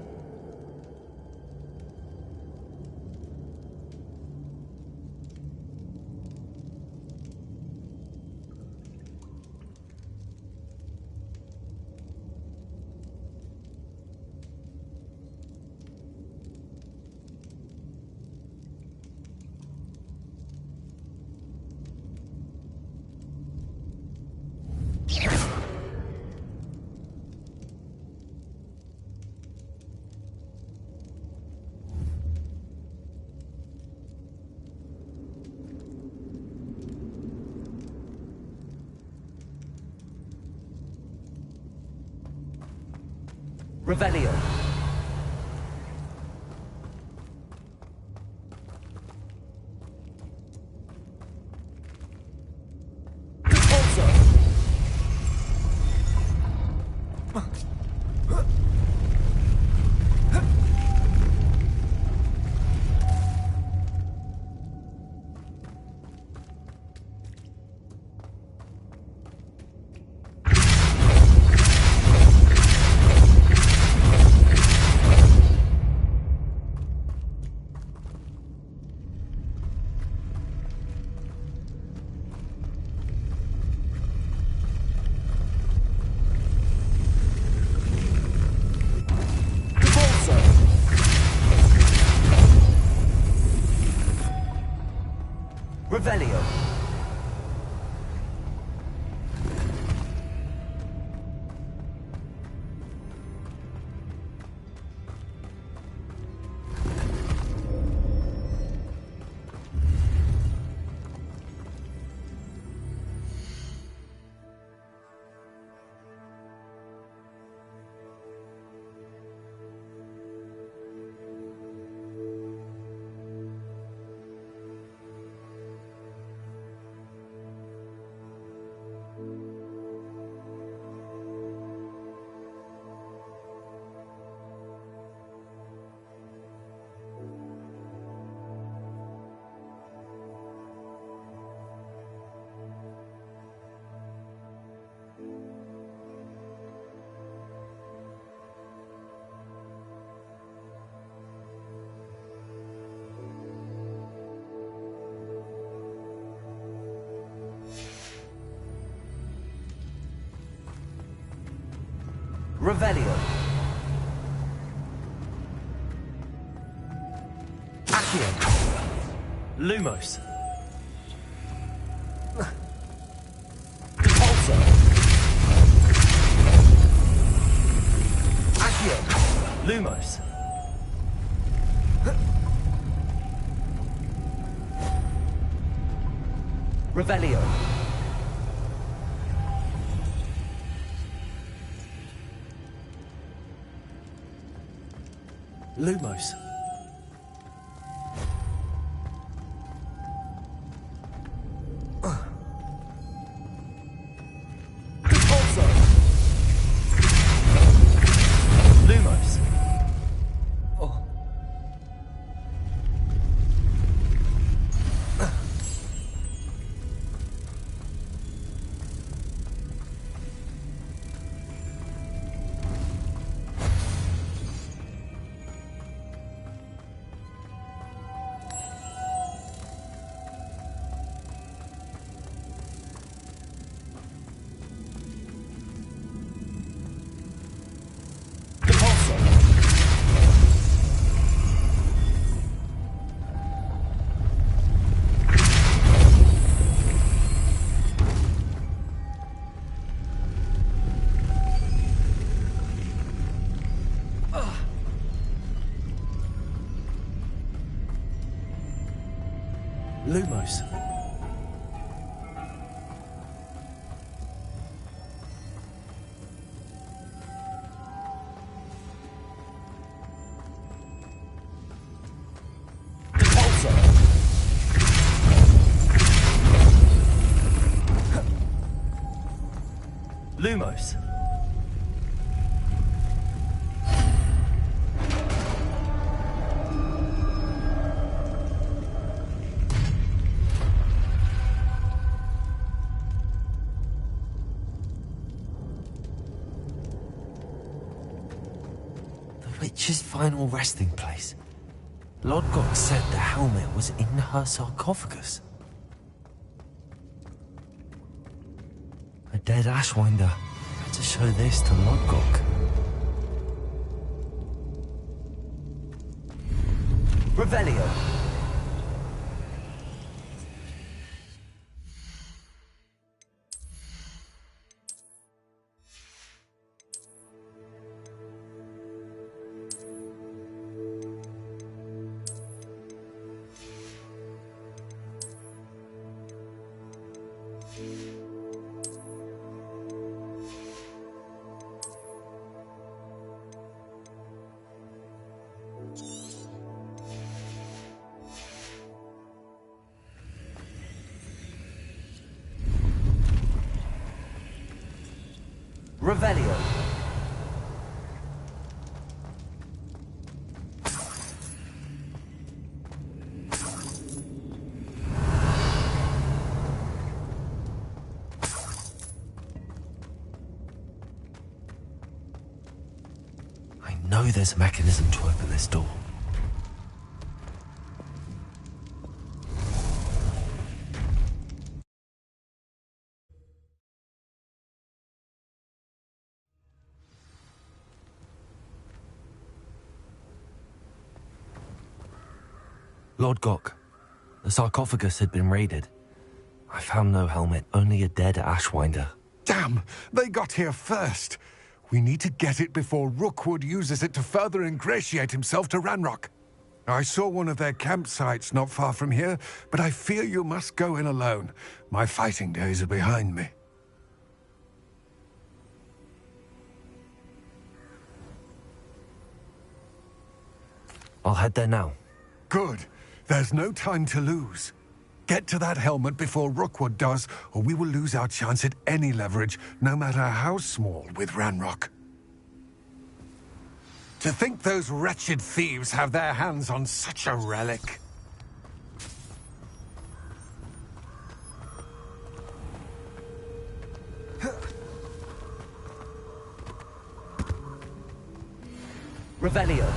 Revelio. Revelio. Revelio. Accio. Lumos. Repulsor. Accio. Lumos. Revelio. Lumos. Repulsor. Lumos. Oh. Lumos. Repulsor. Lumos. Witch's final resting place. Lodgok said the helmet was in her sarcophagus. A dead Ashwinder had to show this to Lodgok. Revelio. Revelio. I know there's a mechanism to open this door. Lodgok, the sarcophagus had been raided. I found no helmet, only a dead Ashwinder. Damn! They got here first. We need to get it before Rookwood uses it to further ingratiate himself to Ranrock. I saw one of their campsites not far from here, but I fear you must go in alone. My fighting days are behind me. I'll head there now. Good. There's no time to lose. Get to that helmet before Rookwood does, or we will lose our chance at any leverage, no matter how small, with Ranrock. To think those wretched thieves have their hands on such a relic. Revelio.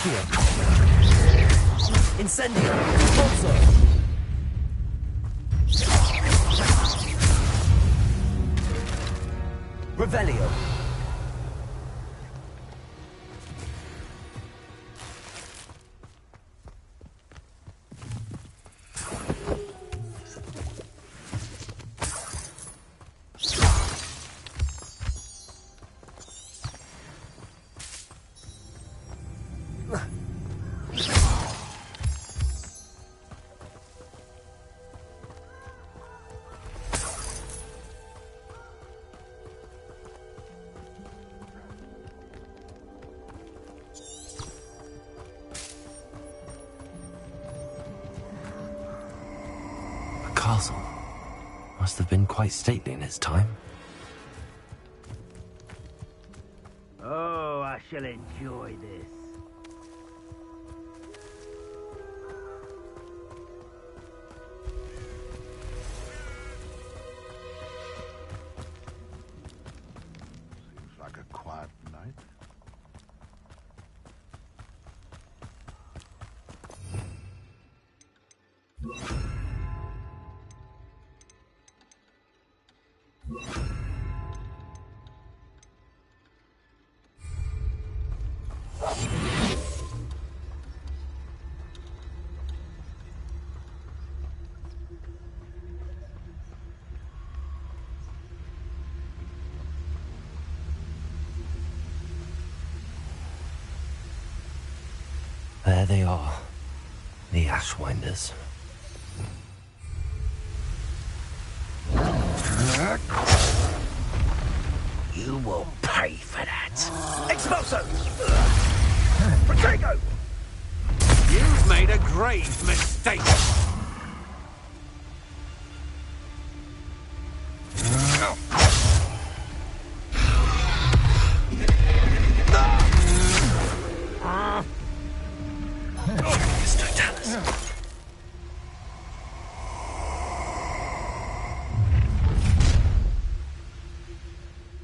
Accio. Incendio. Expulso. Revelio. Castle must have been quite stately in its time. Oh, I shall enjoy this. Seems like a quiet night. There they are, the Ashwinders. You will pay for that. Expulso! Protego! You've made a grave mistake.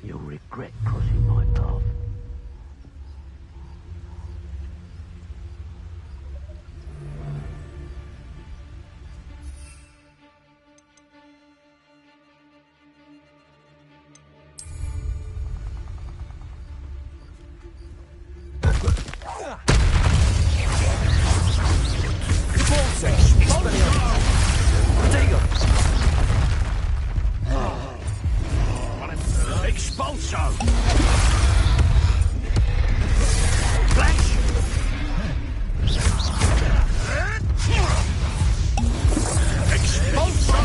You'll regret crossing my path. Expulso! Flash! Expulso!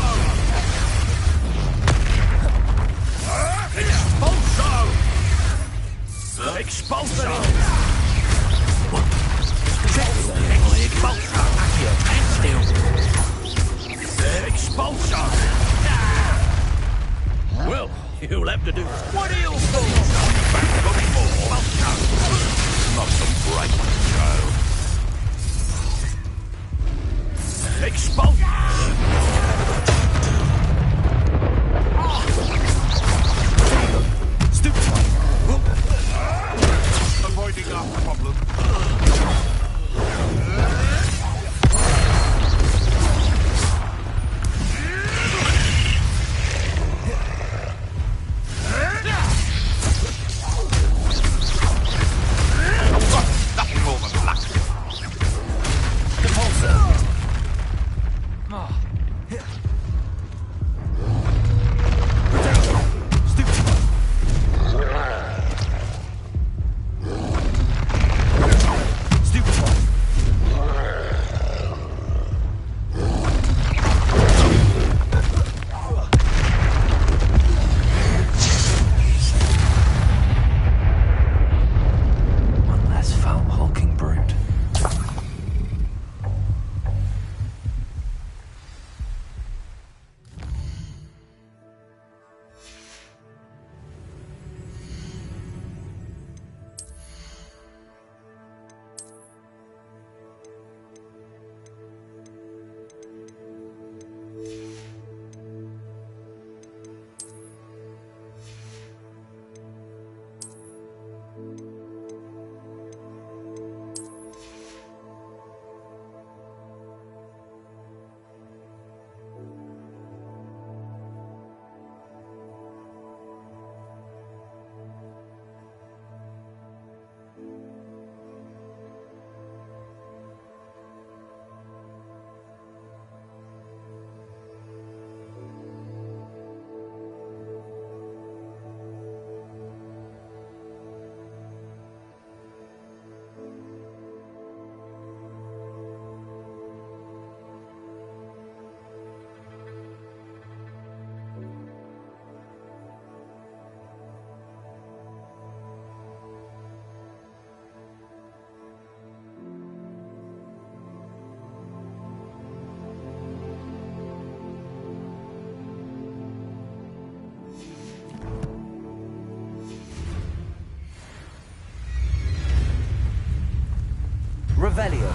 Expulso! Expulso! Expulso! And still. Expulso! Well, you'll have to do. What are you fools? Not some bright child. Expulse! Stupid! Avoiding our problem. Nothing more than luck. Revelio.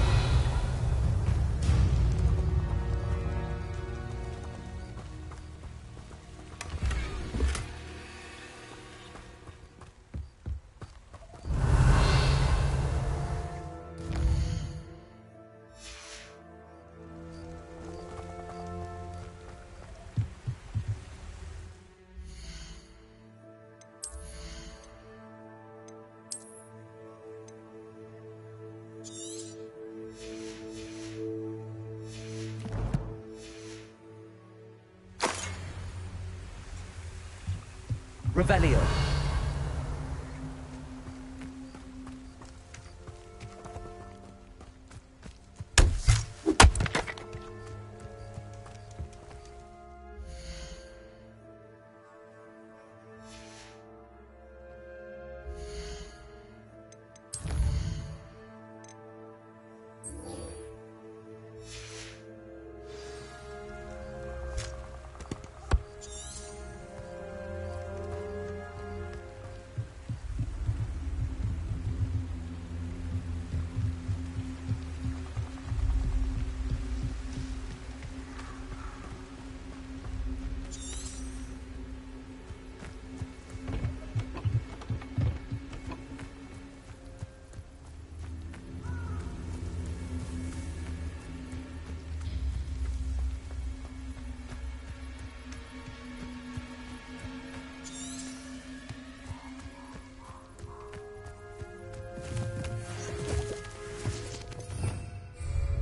Revelio.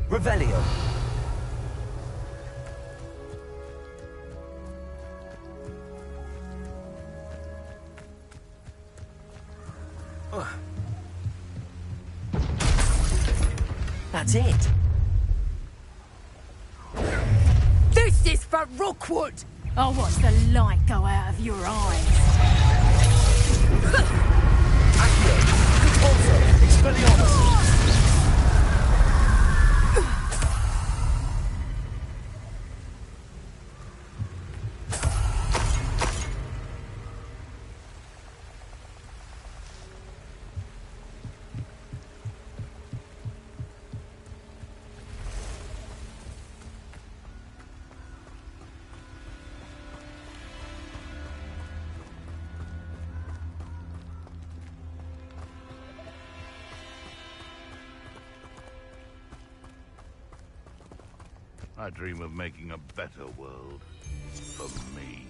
Revelio. That's it. This is for Rookwood! I'll watch the light go out of your eyes. Accio. Also, Expelliarmus. I dream of making a better world for me.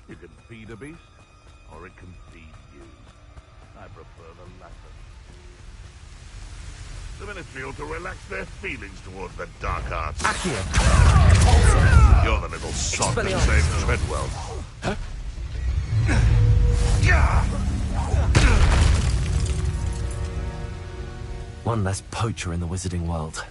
You can feed a beast, or it can feed you. I prefer the latter. The Ministry ought to relax their feelings towards the dark arts. Accio. You're the little sod that saved Treadwell. Huh? One less poacher in the wizarding world.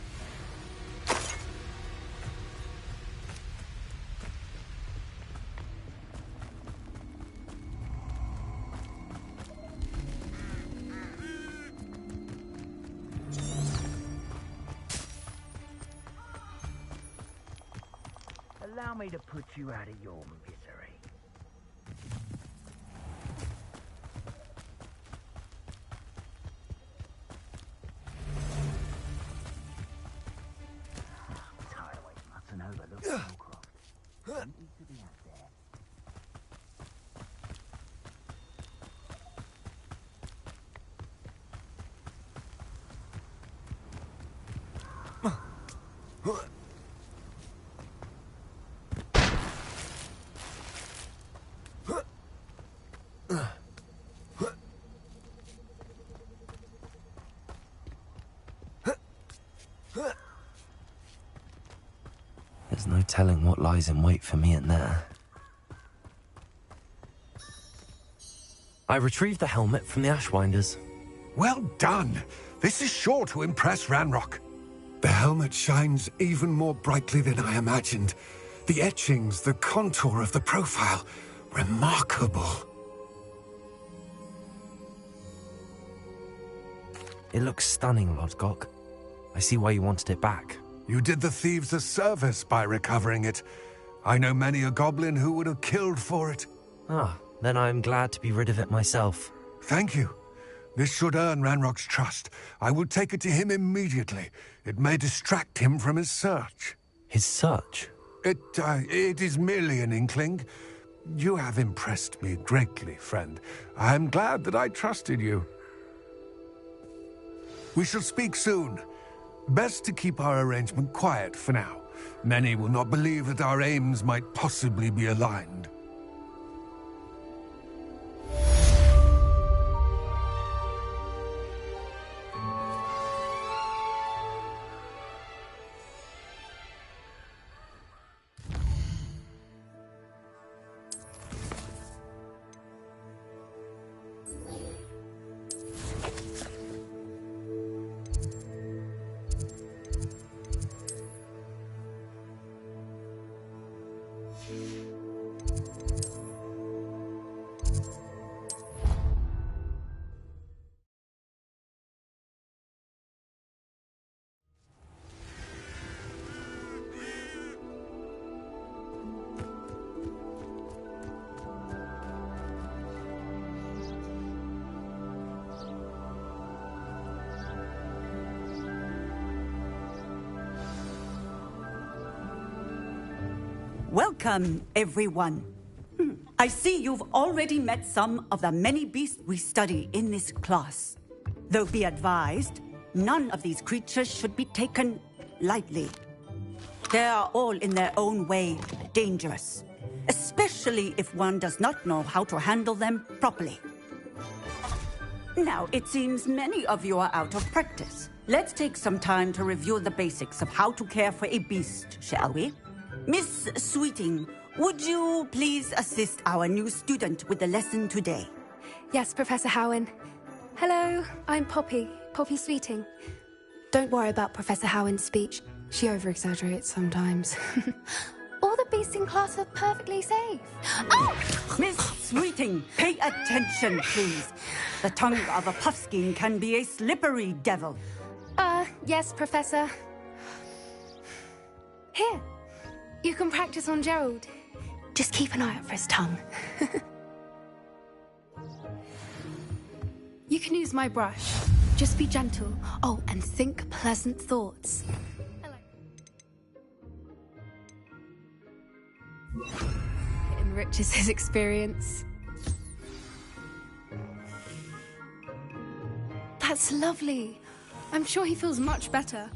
Allow me to put you out of your misery. Overlook Hillcroft. Empty to be out there. There's no telling what lies in wait for me in there. I retrieved the helmet from the Ashwinders. Well done! This is sure to impress Ranrock. The helmet shines even more brightly than I imagined. The etchings, the contour of the profile, remarkable. It looks stunning, Lodgok. I see why you wanted it back. You did the thieves a service by recovering it. I know many a goblin who would have killed for it. Ah, then I'm glad to be rid of it myself. Thank you. This should earn Ranrock's trust. I will take it to him immediately. It may distract him from his search. His search? It is merely an inkling. You have impressed me greatly, friend. I am glad that I trusted you. We shall speak soon. Best to keep our arrangement quiet for now. Many will not believe that our aims might possibly be aligned. Welcome, everyone. I see you've already met some of the many beasts we study in this class. Though be advised, none of these creatures should be taken lightly. They are all in their own way dangerous, especially if one does not know how to handle them properly. Now, it seems many of you are out of practice. Let's take some time to review the basics of how to care for a beast, shall we? Miss Sweeting, would you please assist our new student with the lesson today? Yes, Professor Howen. Hello, I'm Poppy Sweeting. Don't worry about Professor Howen's speech. She over-exaggerates sometimes. All the beasts in class are perfectly safe. Oh! Miss Sweeting, pay attention, please. The tongue of a puffskein can be a slippery devil. Yes, Professor. Here. You can practice on Gerald. Just keep an eye out for his tongue. You can use my brush. Just be gentle. Oh, and think pleasant thoughts. It enriches his experience. That's lovely. I'm sure he feels much better.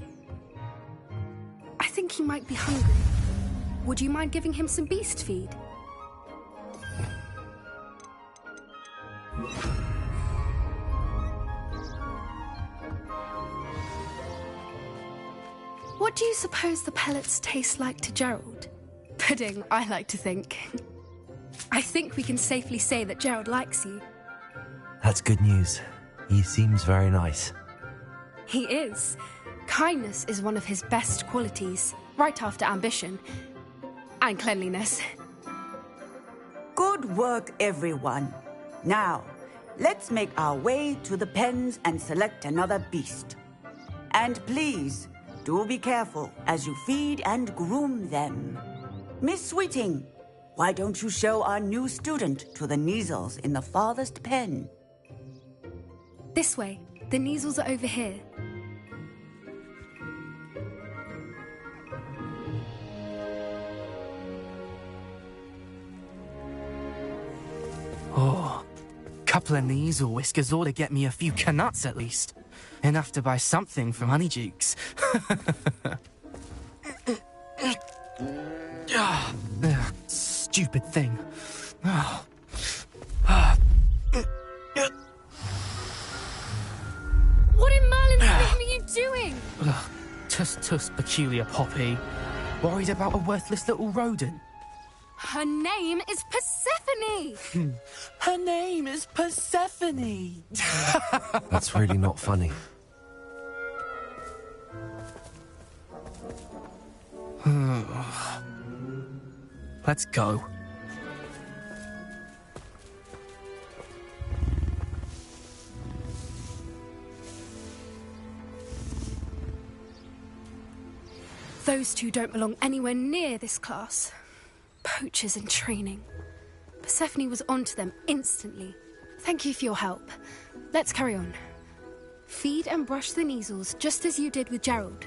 I think he might be hungry. Would you mind giving him some beast feed? What do you suppose the pellets taste like to Gerald? Pudding, I like to think. I think we can safely say that Gerald likes you. That's good news. He seems very nice. He is. Kindness is one of his best qualities, right after ambition. And cleanliness. Good work, everyone. Now, let's make our way to the pens and select another beast. And please, do be careful as you feed and groom them. Miss Sweeting, why don't you show our new student to the Neasels in the farthest pen? This way. The Neasels are over here. Oh, couple of Neasel whiskers ought to get me a few canuts at least. Enough to buy something from Honeydukes. Stupid thing. What in Merlin's name are you doing? Tuss, peculiar Poppy. Worried about a worthless little rodent? Her name is Persephone! Her name is Persephone! That's really not funny. Let's go. Those two don't belong anywhere near this class. Poachers in training. Persephone was onto them instantly. Thank you for your help. Let's carry on. Feed and brush the Neasels just as you did with Gerald.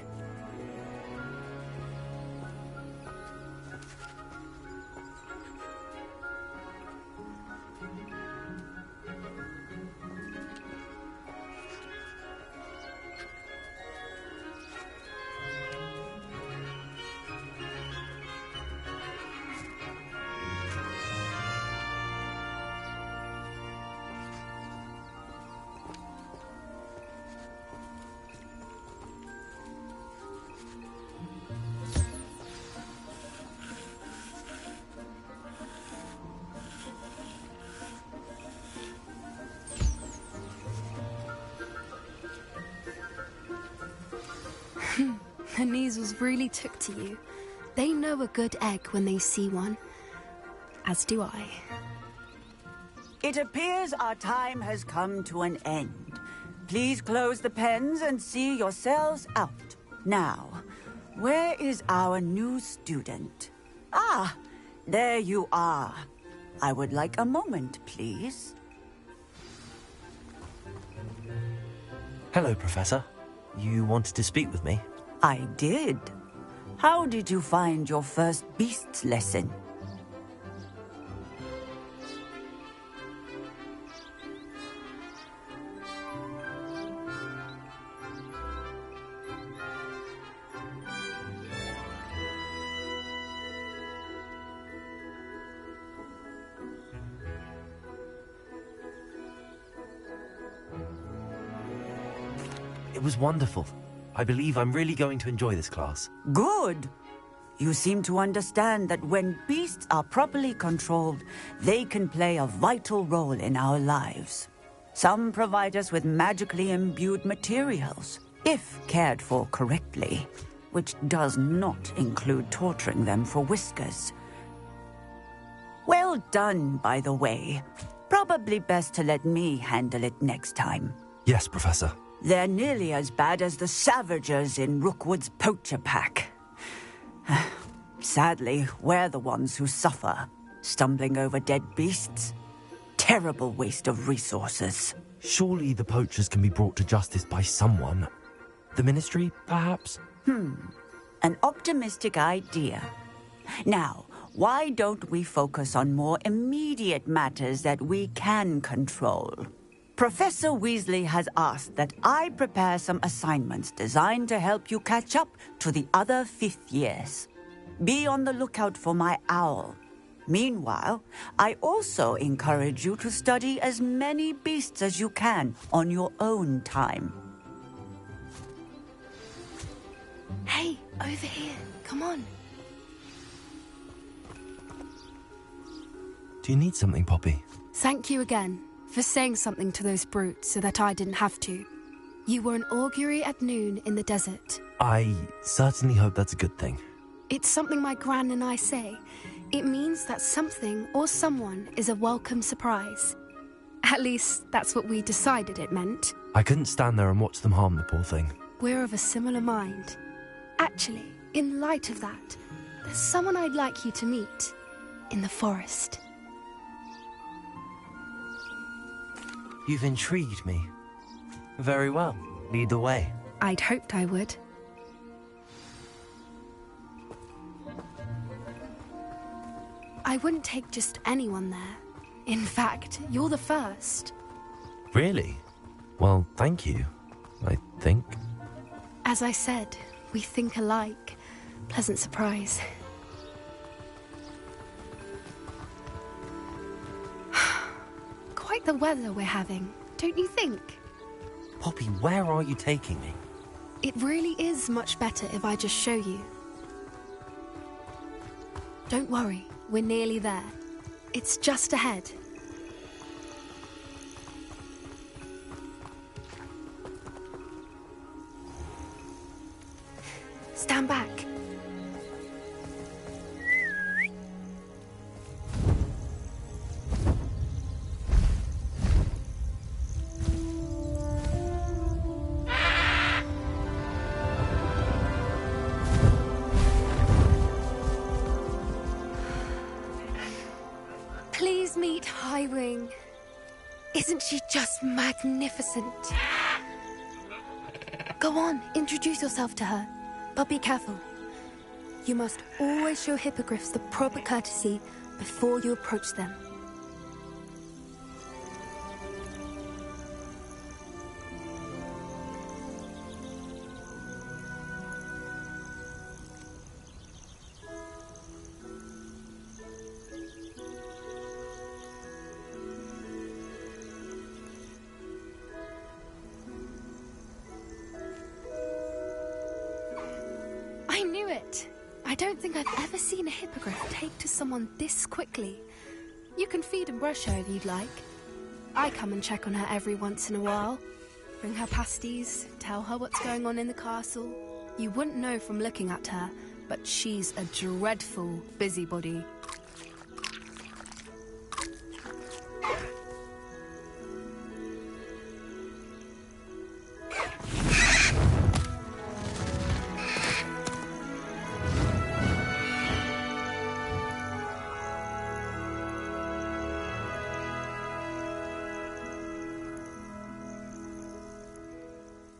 The Neasels really took to you. They know a good egg when they see one. As do I. It appears our time has come to an end. Please close the pens and see yourselves out. Now, where is our new student? Ah, there you are. I would like a moment, please. Hello, Professor. You wanted to speak with me? I did. How did you find your first beasts lesson? It was wonderful. I believe I'm really going to enjoy this class. Good. You seem to understand that when beasts are properly controlled, they can play a vital role in our lives. Some provide us with magically imbued materials, if cared for correctly, which does not include torturing them for whiskers. Well done, by the way. Probably best to let me handle it next time. Yes, Professor. They're nearly as bad as the Savagers in Rookwood's poacher pack. Sadly, we're the ones who suffer, stumbling over dead beasts. Terrible waste of resources. Surely the poachers can be brought to justice by someone. The Ministry, perhaps? An optimistic idea. Now, why don't we focus on more immediate matters that we can control? Professor Weasley has asked that I prepare some assignments designed to help you catch up to the other 5th years. Be on the lookout for my owl. Meanwhile, I also encourage you to study as many beasts as you can on your own time. Hey, over here. Come on. Do you need something, Poppy? Thank you again for saying something to those brutes so that I didn't have to. You were an augury at noon in the desert. I certainly hope that's a good thing. It's something my gran and I say. It means that something or someone is a welcome surprise. At least, that's what we decided it meant. I couldn't stand there and watch them harm the poor thing. We're of a similar mind. Actually, in light of that, there's someone I'd like you to meet. In the forest. You've intrigued me. Very well. Lead the way. I'd hoped I would. I wouldn't take just anyone there. In fact, you're the first. Really? Well, thank you, I think. As I said, we think alike. Pleasant surprise. Quite the weather we're having, don't you think? Poppy, where are you taking me? It really is much better if I just show you. Don't worry, we're nearly there. It's just ahead. Stand back. Please meet Highwing. Isn't she just magnificent? Go on, introduce yourself to her. But be careful. You must always show hippogriffs the proper courtesy before you approach them. I knew it! I don't think I've ever seen a hippogriff take to someone this quickly. You can feed and brush her if you'd like. I come and check on her every once in a while. Bring her pasties, tell her what's going on in the castle. You wouldn't know from looking at her, but she's a dreadful busybody.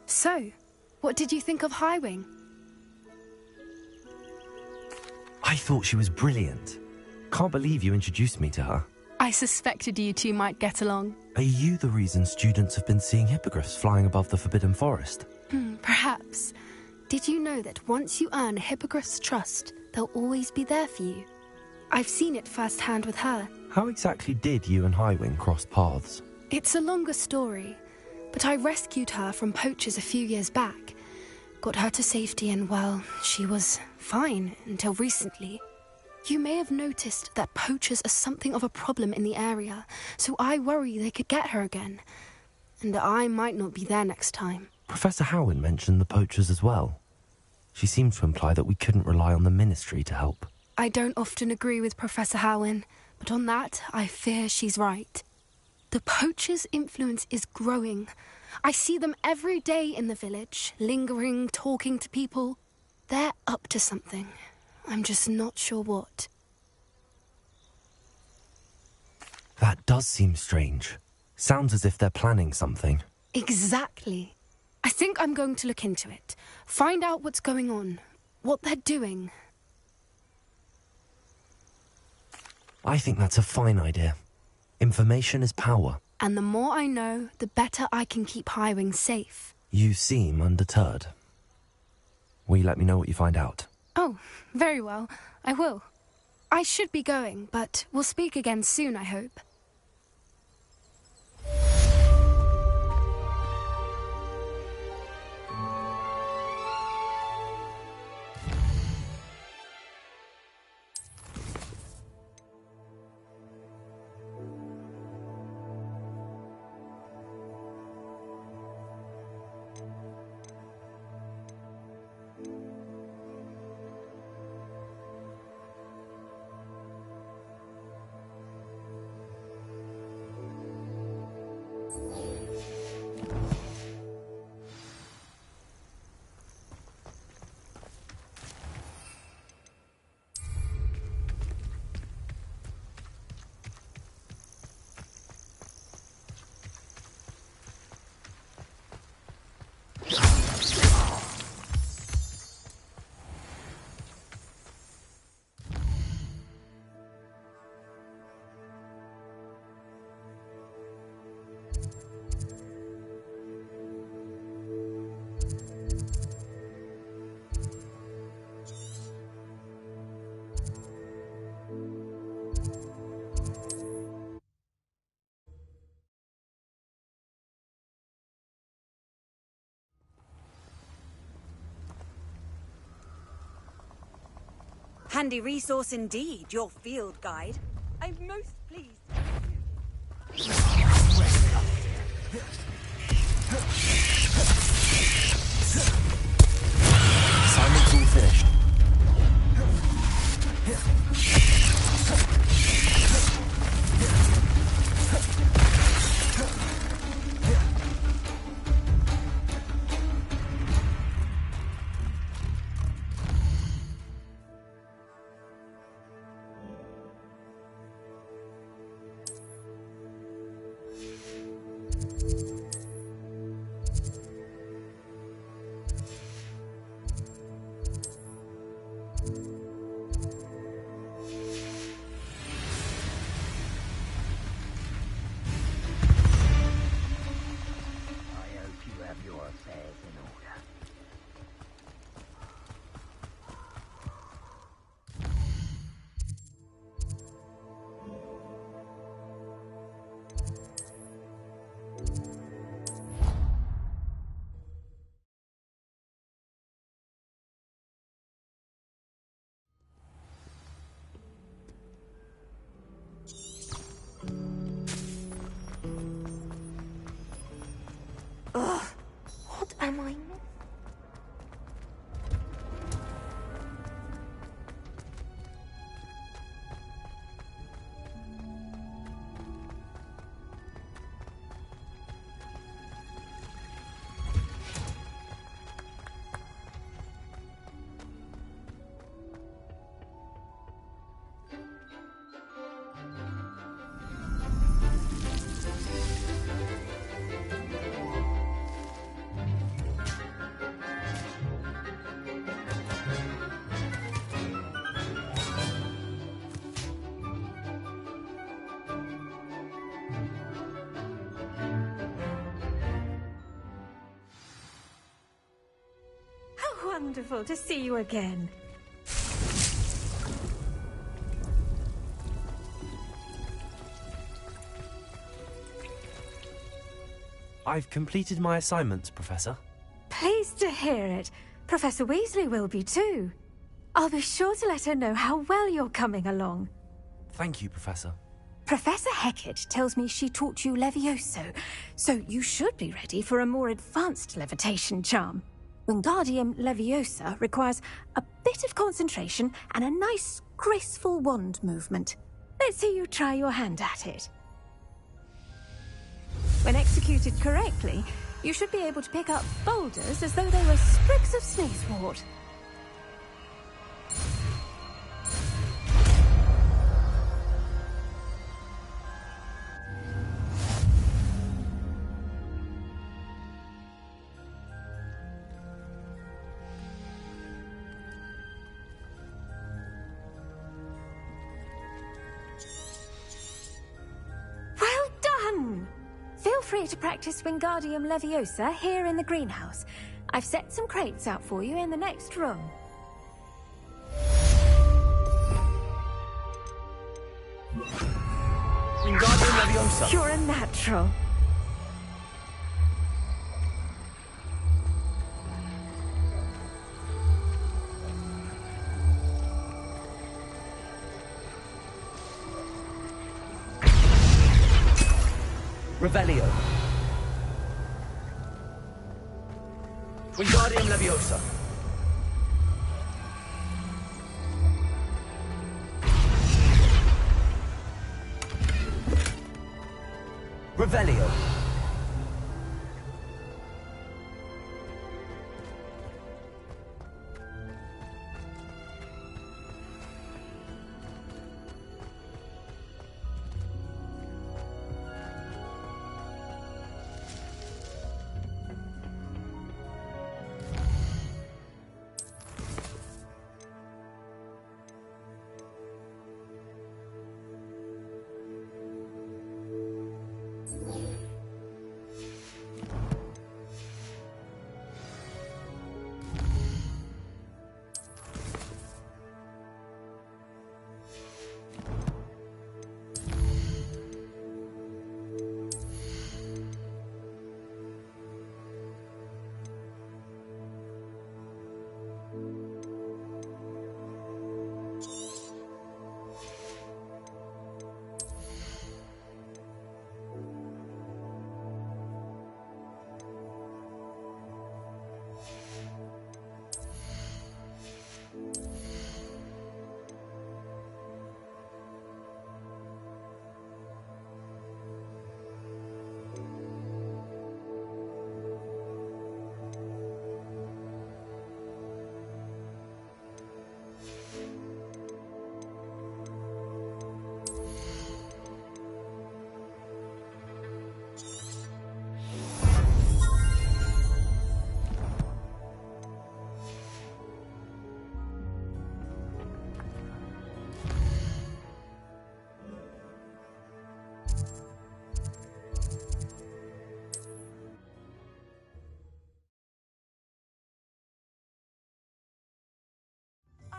So, what did you think of Highwing? I thought she was brilliant. Can't believe you introduced me to her. I suspected you two might get along. Are you the reason students have been seeing hippogriffs flying above the Forbidden Forest? Perhaps. Did you know that once you earn a hippogriff's trust, they'll always be there for you? I've seen it firsthand with her. How exactly did you and Highwing cross paths? It's a longer story, but I rescued her from poachers a few years back. Got her to safety and, well, she was fine until recently. You may have noticed that poachers are something of a problem in the area, so I worry they could get her again. And I might not be there next time. Professor Howin mentioned the poachers as well. She seemed to imply that we couldn't rely on the Ministry to help. I don't often agree with Professor Howin, but on that, I fear she's right. The poachers' influence is growing. I see them every day in the village, lingering, talking to people. They're up to something. I'm just not sure what. That does seem strange. Sounds as if they're planning something. Exactly. I think I'm going to look into it. Find out what's going on, what they're doing. I think that's a fine idea. Information is power. And the more I know, the better I can keep Highwing safe. You seem undeterred. Will you let me know what you find out? Oh, very well. I will. I should be going, but we'll speak again soon, I hope. Handy resource indeed, your field guide. I'm most pleased. Assignment's all finished. wonderful to see you again. I've completed my assignments, Professor. Pleased to hear it. Professor Weasley will be too. I'll be sure to let her know how well you're coming along. Thank you, Professor. Professor Hecat tells me she taught you Levioso, so you should be ready for a more advanced levitation charm. Wingardium Leviosa requires a bit of concentration and a nice, graceful wand movement. Let's see you try your hand at it. When executed correctly, you should be able to pick up boulders as though they were sprigs of sneezewort. Well done! Feel free to practice Wingardium Leviosa here in the greenhouse. I've set some crates out for you in the next room. Wingardium Leviosa! You're a natural. Revelio. Wingardium Leviosa. Revelio.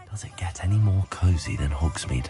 Does it get any more cozy than Hogsmeade?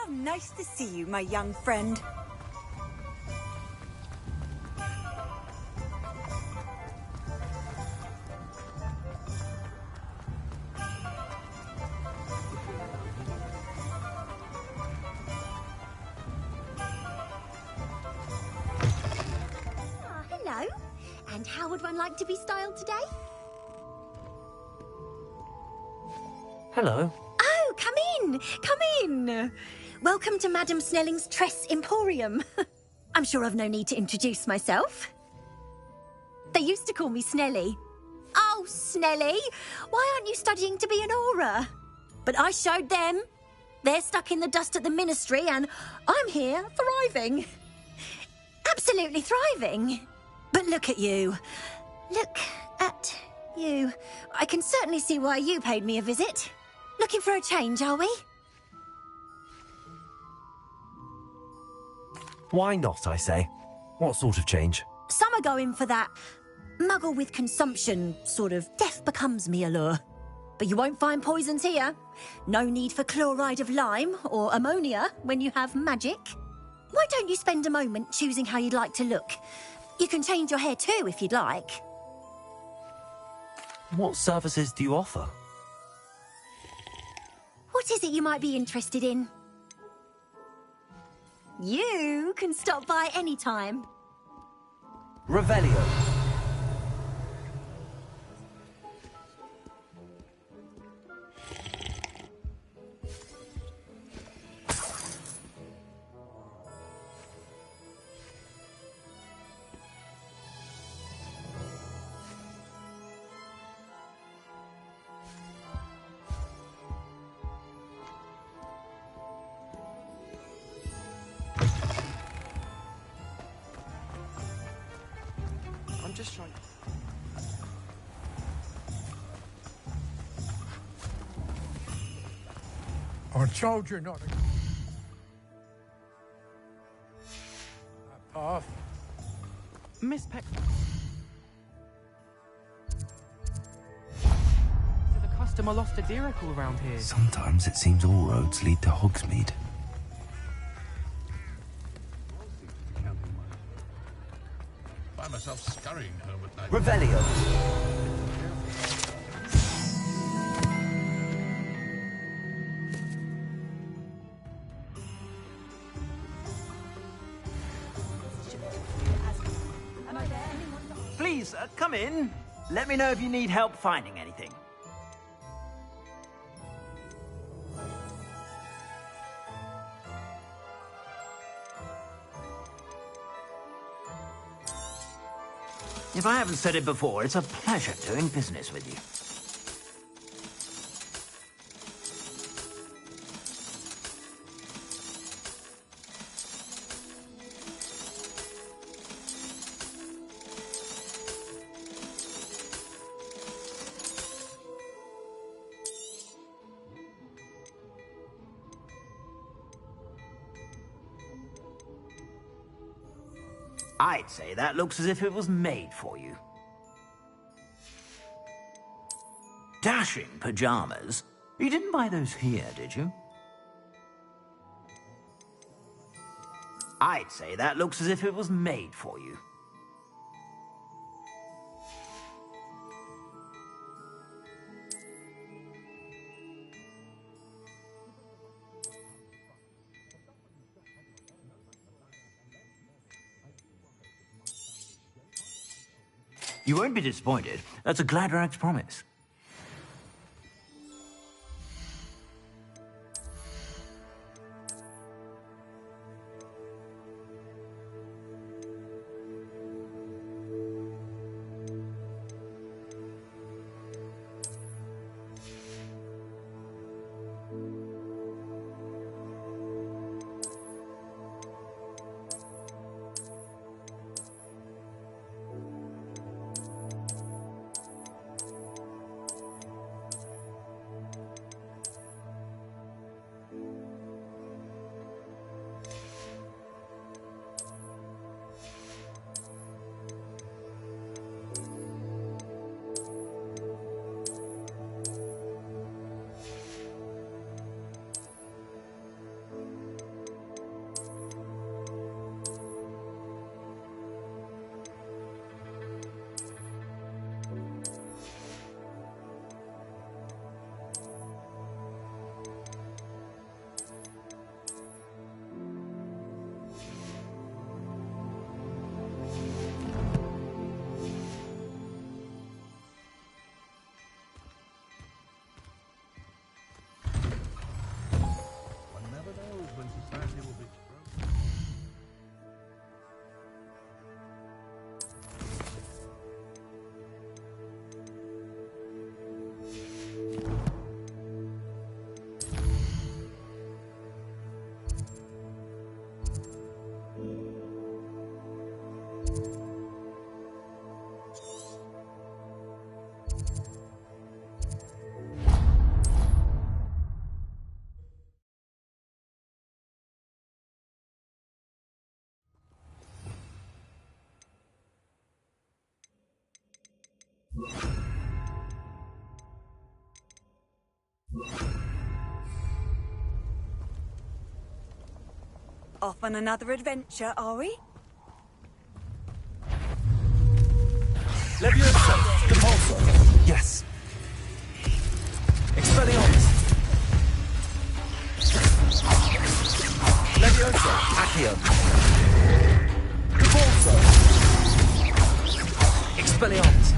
How nice to see you, my young friend. Hello. And how would one like to be styled today? Hello. Oh, come in. Come in. Welcome to Madame Snelling's Tress Emporium. I'm sure I've no need to introduce myself. They used to call me Snelly. Oh, Snelly, why aren't you studying to be an aura? But I showed them. They're stuck in the dust at the ministry, and I'm here thriving. Absolutely thriving. But look at you. Look at you. I can certainly see why you paid me a visit. Looking for a change, are we? Why not, I say? What sort of change? Some are going for that muggle with consumption, sort of death becomes me allure. But you won't find poisons here. No need for chloride of lime or ammonia when you have magic. Why don't you spend a moment choosing how you'd like to look? You can change your hair too if you'd like. What services do you offer? What is it you might be interested in? You can stop by any time. Revelio. Just trying. I told you not to. Path. Miss Peck. So the customer lost a diricle around here. Sometimes it seems all roads lead to Hogsmeade. Find myself scurrying home at night. Revelio. Please, come in. Let me know if you need help finding anything. If I haven't said it before, it's a pleasure doing business with you. I'd say that looks as if it was made for you. Dashing pajamas. You didn't buy those here, did you? I'd say that looks as if it was made for you. You won't be disappointed. That's a Gladrag's promise. Off on another adventure, are we? Levioso! Compulso! Yes. Expelliarmus! Levioso! Accio! Compulso! Expelliarmus!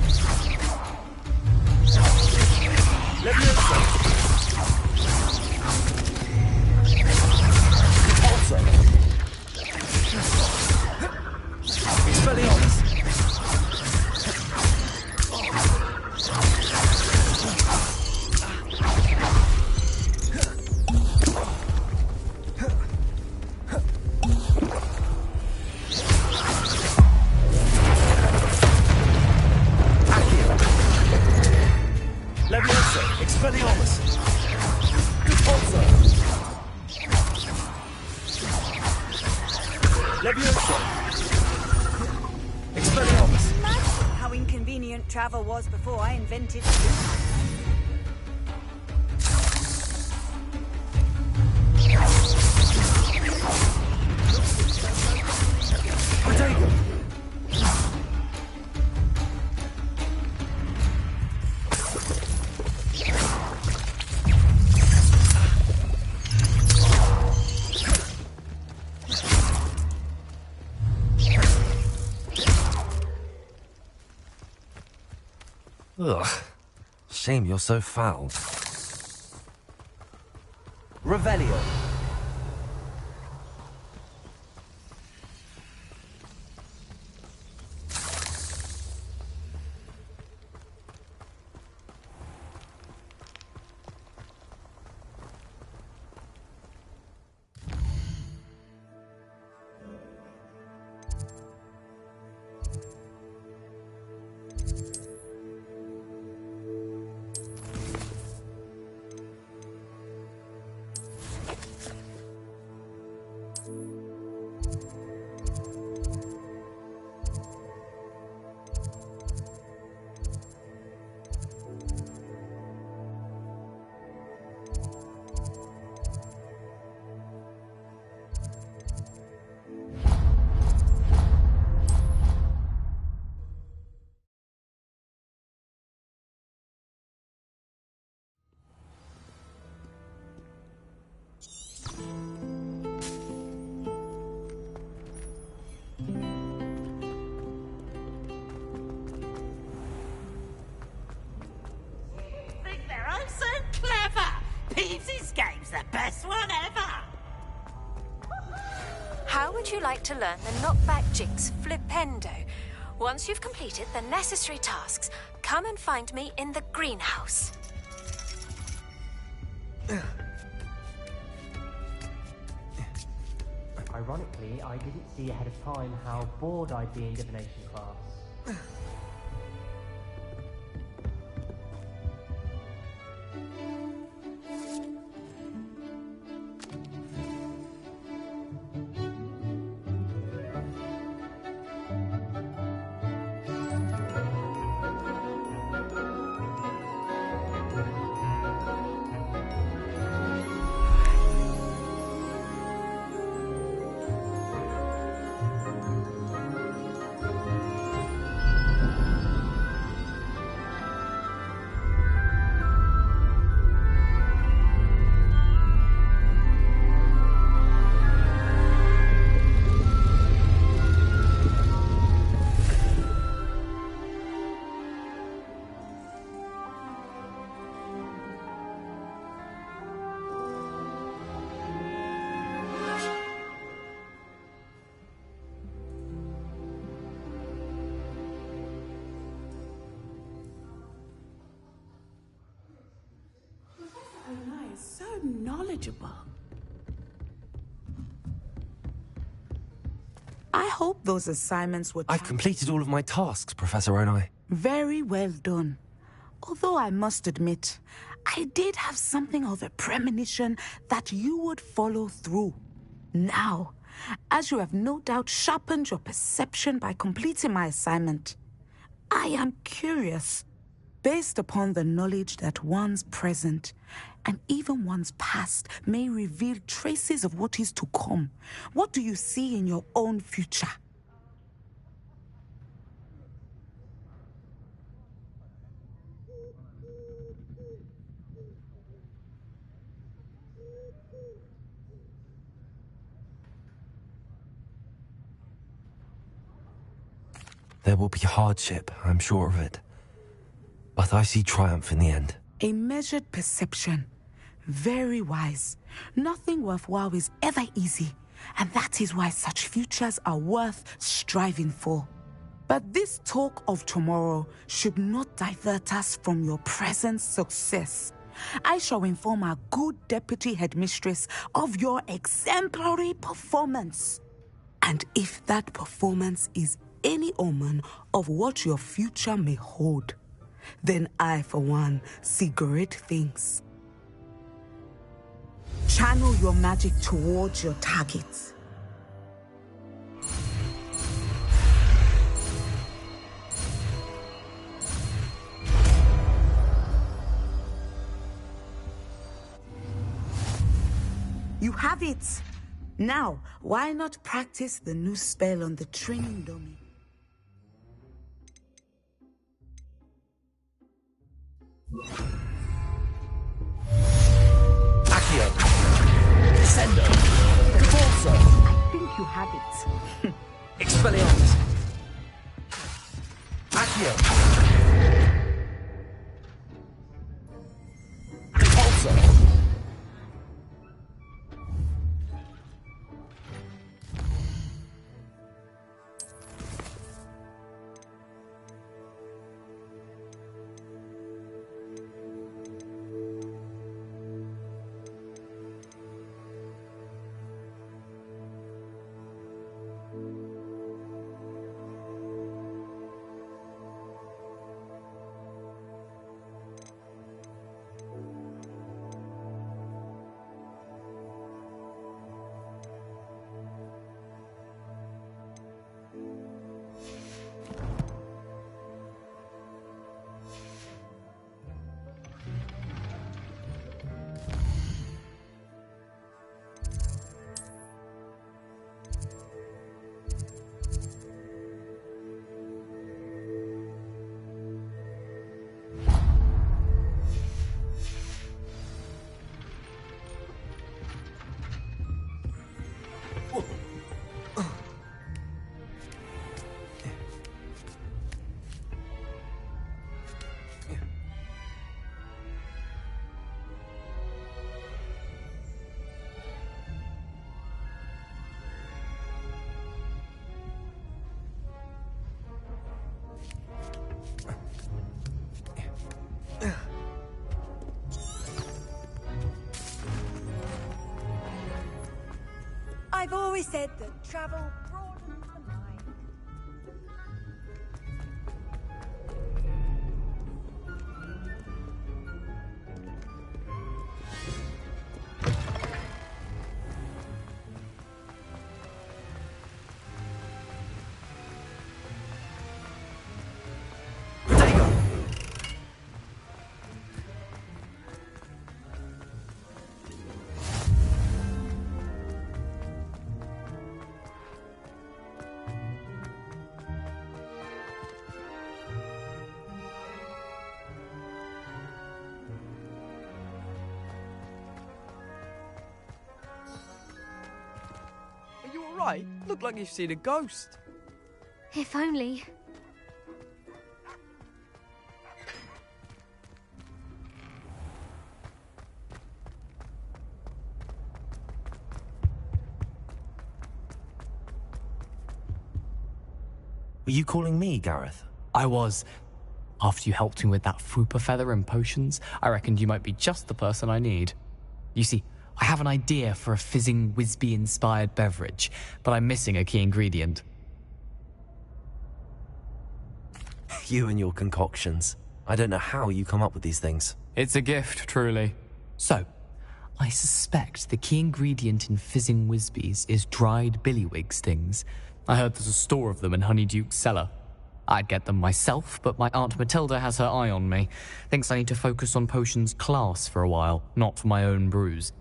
Levioso! Compulso! Expelliarmus! Levioso! Expelliarmus! Compulso! Levioso! Expelliarmus! Imagine how inconvenient travel was before I invented food. Ugh. Shame you're so foul. Revelio. Game's the best one ever! How would you like to learn the knockback jinx flipendo? Once you've completed the necessary tasks, come and find me in the greenhouse. Ironically, I didn't see ahead of time how bored I'd be in divination class. Knowledgeable. I hope those assignments were... I've completed all of my tasks, Professor Onai. Very well done. Although I must admit, I did have something of a premonition that you would follow through. Now, as you have no doubt sharpened your perception by completing my assignment, I am curious. based upon the knowledge that one's present and even one's past may reveal traces of what is to come. What do you see in your own future? There will be hardship, I'm sure of it. But I see triumph in the end. A measured perception. Very wise. Nothing worthwhile is ever easy, and that is why such futures are worth striving for. But this talk of tomorrow should not divert us from your present success. I shall inform our good deputy headmistress of your exemplary performance. And if that performance is any omen of what your future may hold, then I, for one, see great things. Channel your magic towards your targets. You have it! Now, why not practice the new spell on the training dummy? Accio. Descendo. Convulso. I think you have it. Expelliarmus. Accio. Convulso. I've always said that travel broadens the mind. Right, look like you've seen a ghost. If only. Were you calling me, Gareth? I was. After you helped me with that Fupa feather and potions, I reckoned you might be just the person I need. You see, I have an idea for a fizzing Wisby-inspired beverage, but I'm missing a key ingredient. You and your concoctions. I don't know how you come up with these things. It's a gift, truly. So, I suspect the key ingredient in fizzing Wisbies is dried billywig stings. I heard there's a store of them in Honeyduke's cellar. I'd get them myself, but my Aunt Matilda has her eye on me. Thinks I need to focus on potions class for a while, not for my own brews.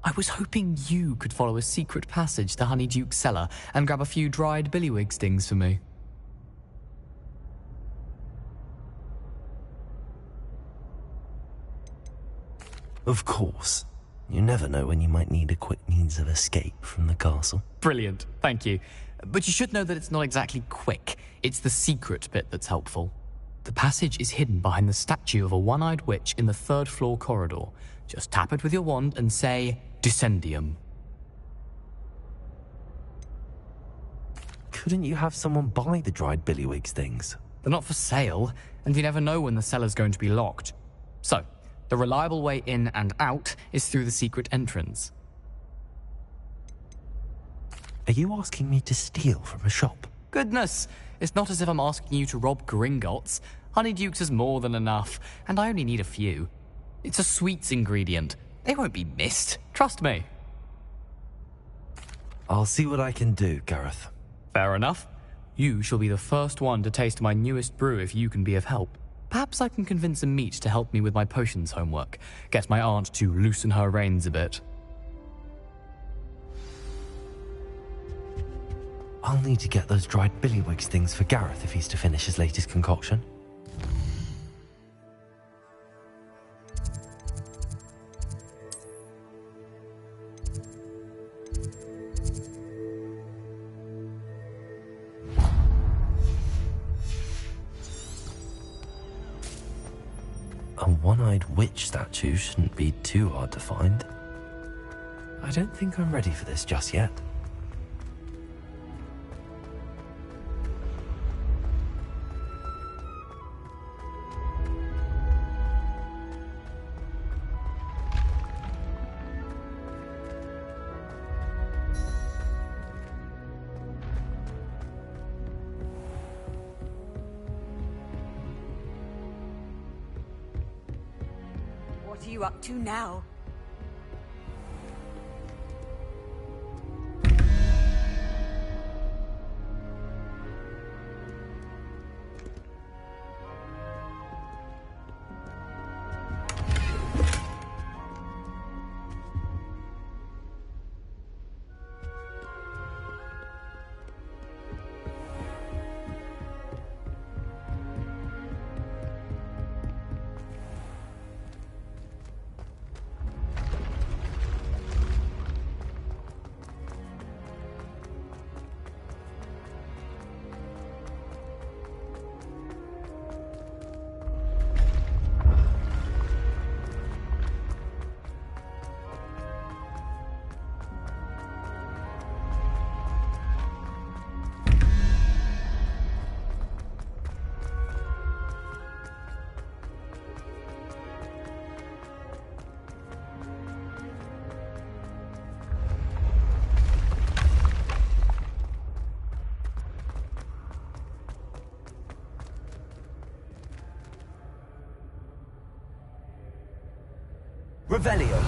I was hoping you could follow a secret passage to Honeyduke's cellar and grab a few dried billywig stings for me. Of course. You never know when you might need a quick means of escape from the castle. Brilliant, thank you. But you should know that it's not exactly quick. It's the secret bit that's helpful. The passage is hidden behind the statue of a one-eyed witch in the third-floor corridor. Just tap it with your wand and say, Descendium. Couldn't you have someone buy the dried billywig stings? They're not for sale, and you never know when the cellar's going to be locked. So, the reliable way in and out is through the secret entrance. Are you asking me to steal from a shop? Goodness, it's not as if I'm asking you to rob Gringotts. Honeyduke's is more than enough, and I only need a few. It's a sweets ingredient. They won't be missed, trust me. I'll see what I can do, Gareth. Fair enough. You shall be the first one to taste my newest brew if you can be of help. Perhaps I can convince a meat to help me with my potions homework. Get my aunt to loosen her reins a bit. I'll need to get those dried billywig stings for Gareth if he's to finish his latest concoction. A one-eyed witch statue shouldn't be too hard to find. I don't think I'm ready for this just yet. What are you up to now? Revelio.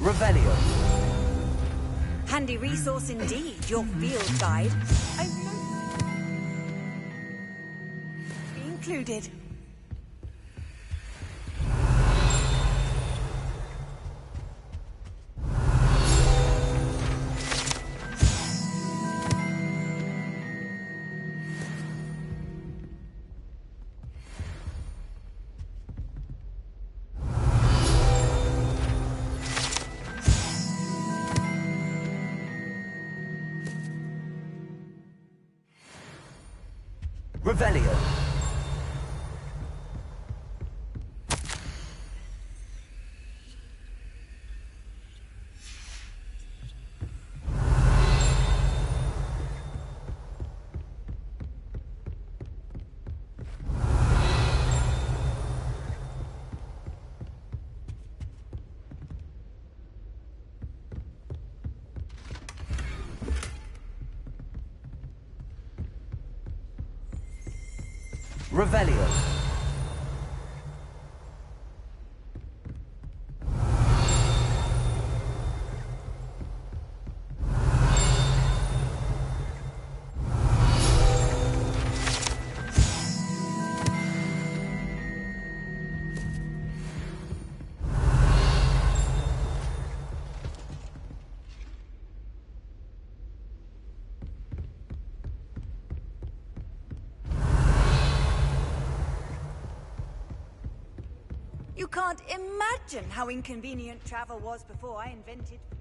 Revelio. Handy resource indeed, your field guide. Be included. Revelio. Revelio. You can't imagine how inconvenient travel was before I invented blue.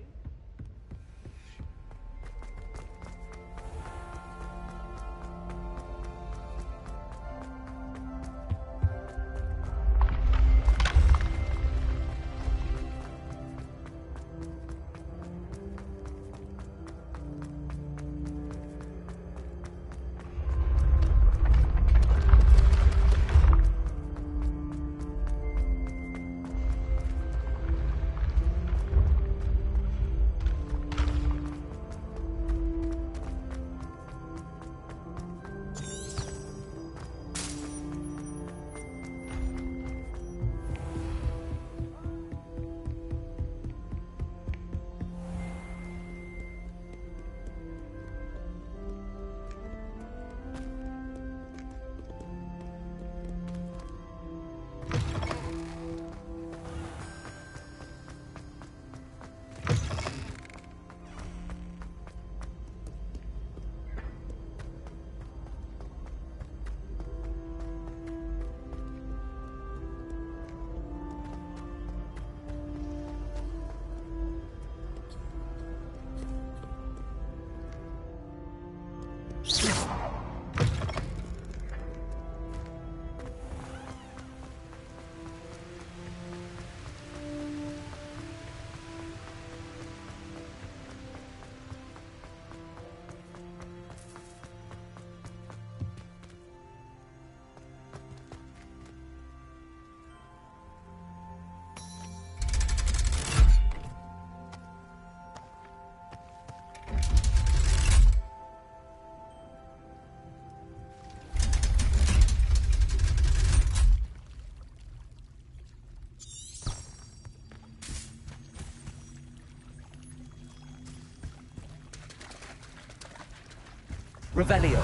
Revelio.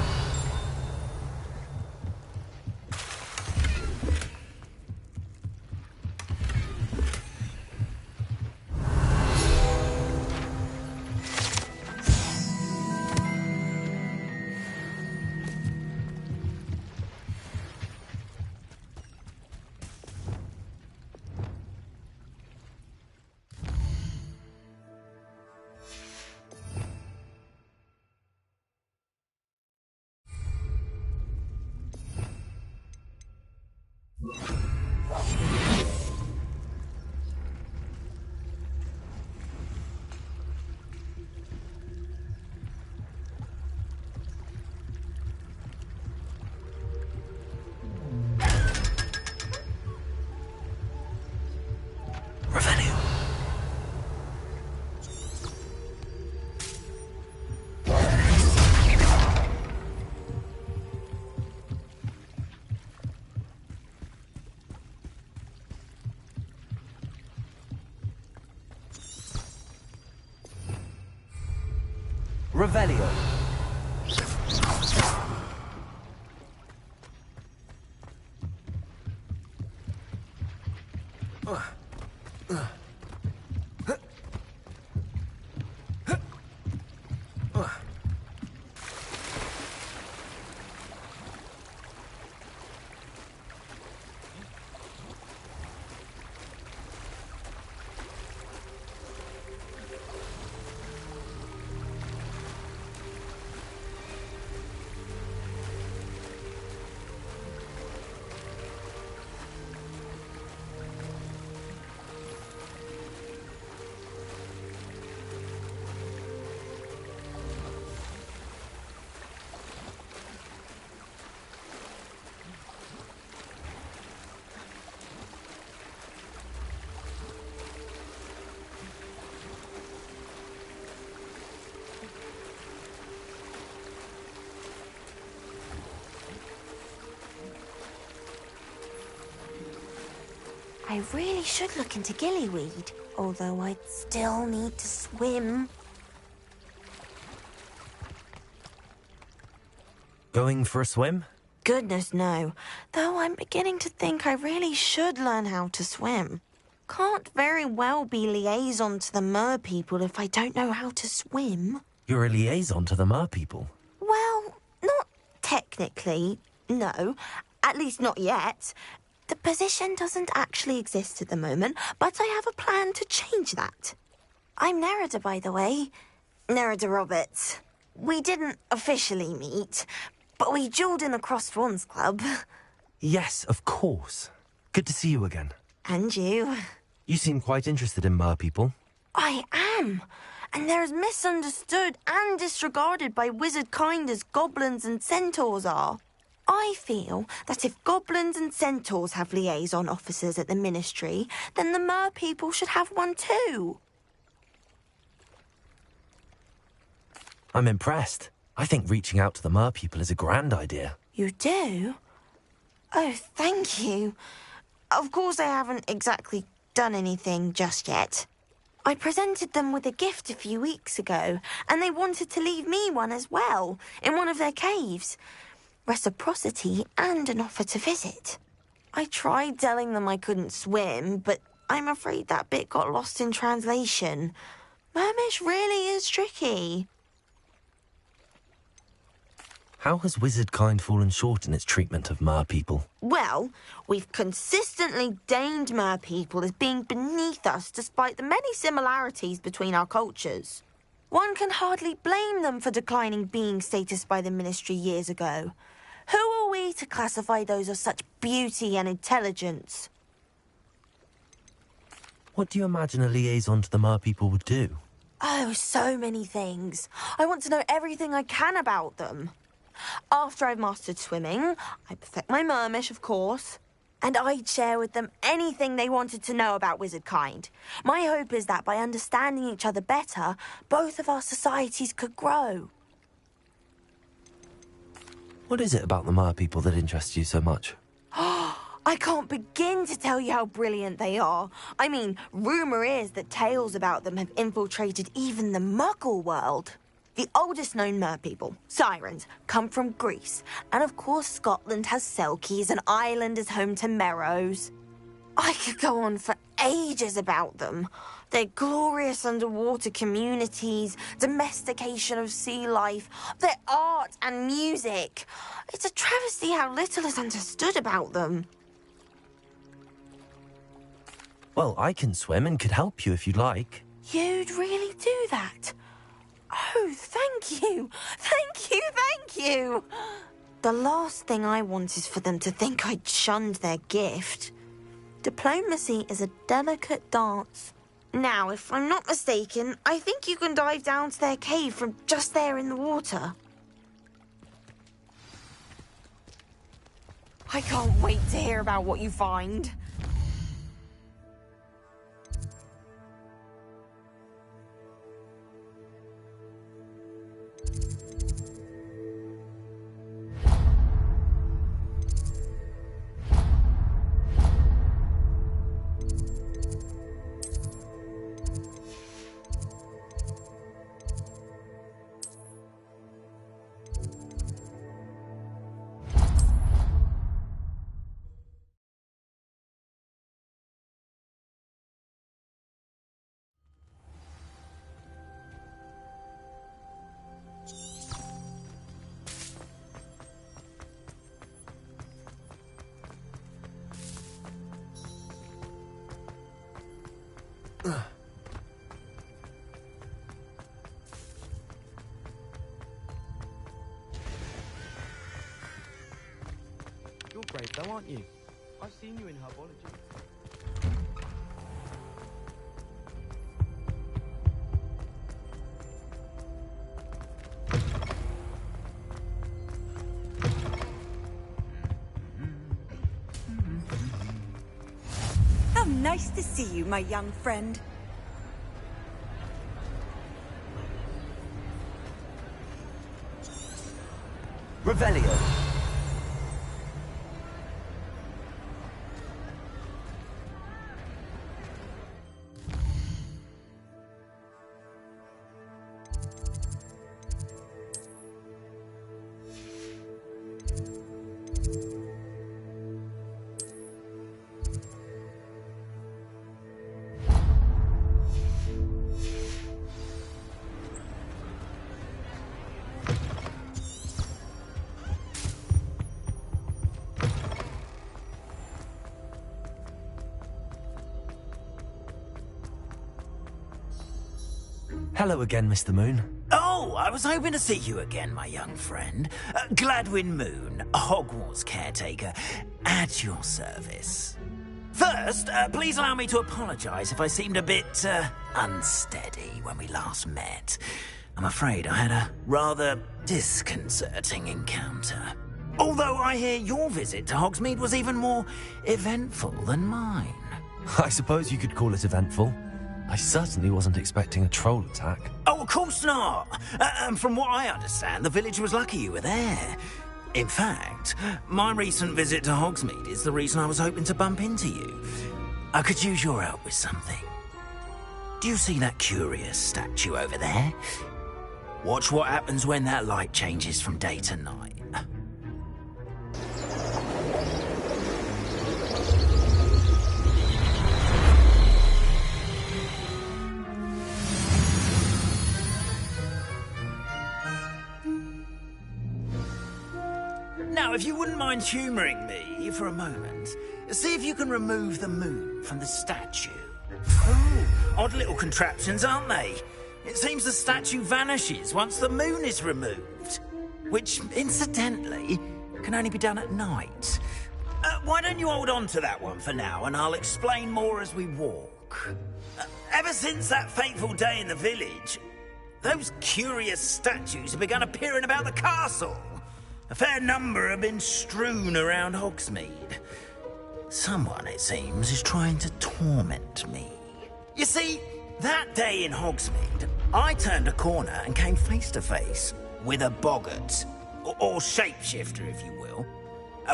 Revelio. I really should look into gillyweed, although I'd still need to swim. Going for a swim? Goodness, no. Though I'm beginning to think I really should learn how to swim. Can't very well be liaison to the mer people if I don't know how to swim. You're a liaison to the mer people? Well, not technically, no. At least not yet. The position doesn't actually exist at the moment, but I have a plan to change that. I'm Nerida, by the way. Nerida Roberts. We didn't officially meet, but we duelled in the Cross Swans Club. Yes, of course. Good to see you again. And you. You seem quite interested in mer people. I am. And they're as misunderstood and disregarded by wizard kind as goblins and centaurs are. I feel that if goblins and centaurs have liaison officers at the Ministry, then the mer people should have one too. I'm impressed. I think reaching out to the mer people is a grand idea. You do? Oh, thank you. Of course I haven't exactly done anything just yet. I presented them with a gift a few weeks ago, and they wanted to leave me one as well, in one of their caves. Reciprocity and an offer to visit. I tried telling them I couldn't swim, but I'm afraid that bit got lost in translation. Mermish really is tricky. How has wizard kind fallen short in its treatment of mer people? Well, we've consistently deigned mer people as being beneath us despite the many similarities between our cultures. One can hardly blame them for declining being status by the Ministry years ago. Who are we to classify those of such beauty and intelligence? What do you imagine a liaison to the mer people would do? Oh, so many things. I want to know everything I can about them. After I've mastered swimming, I perfect my mermish, of course, and I'd share with them anything they wanted to know about wizard kind. My hope is that by understanding each other better, both of our societies could grow. What is it about the mer people that interests you so much? I can't begin to tell you how brilliant they are. I mean, rumour is that tales about them have infiltrated even the Muggle world. The oldest known mer people, sirens, come from Greece. And of course Scotland has Selkies and Ireland is home to Merrows. I could go on for ages about them. Their glorious underwater communities, domestication of sea life, their art and music. It's a travesty how little is understood about them. Well, I can swim and could help you if you'd like. You'd really do that? Oh, thank you. Thank you, thank you. The last thing I want is for them to think I'd shunned their gift. Diplomacy is a delicate dance. Now, if I'm not mistaken, I think you can dive down to their cave from just there in the water. I can't wait to hear about what you find. You're brave though, aren't you? I've seen you in herbology. How nice to see you, my young friend. Revelio. Hello again, Mr. Moon. Oh, I was hoping to see you again, my young friend. Gladwin Moon, Hogwarts caretaker, at your service. First, please allow me to apologise if I seemed a bit unsteady when we last met. I'm afraid I had a rather disconcerting encounter. Although I hear your visit to Hogsmeade was even more eventful than mine. I suppose you could call it eventful. I certainly wasn't expecting a troll attack. Oh, of course not. And from what I understand, the village was lucky you were there. In fact, my recent visit to Hogsmeade is the reason I was hoping to bump into you. I could use your help with something. Do you see that curious statue over there? Watch what happens when that light changes from day to night. Now, if you wouldn't mind humouring me for a moment, see if you can remove the moon from the statue. Oh, odd little contraptions, aren't they? It seems the statue vanishes once the moon is removed. Which, incidentally, can only be done at night. Why don't you hold on to that one for now, and I'll explain more as we walk. Ever since that fateful day in the village, those curious statues have begun appearing about the castle. A fair number have been strewn around Hogsmeade. Someone, it seems, is trying to torment me. You see, that day in Hogsmeade, I turned a corner and came face to face with a boggart, or shapeshifter, if you will,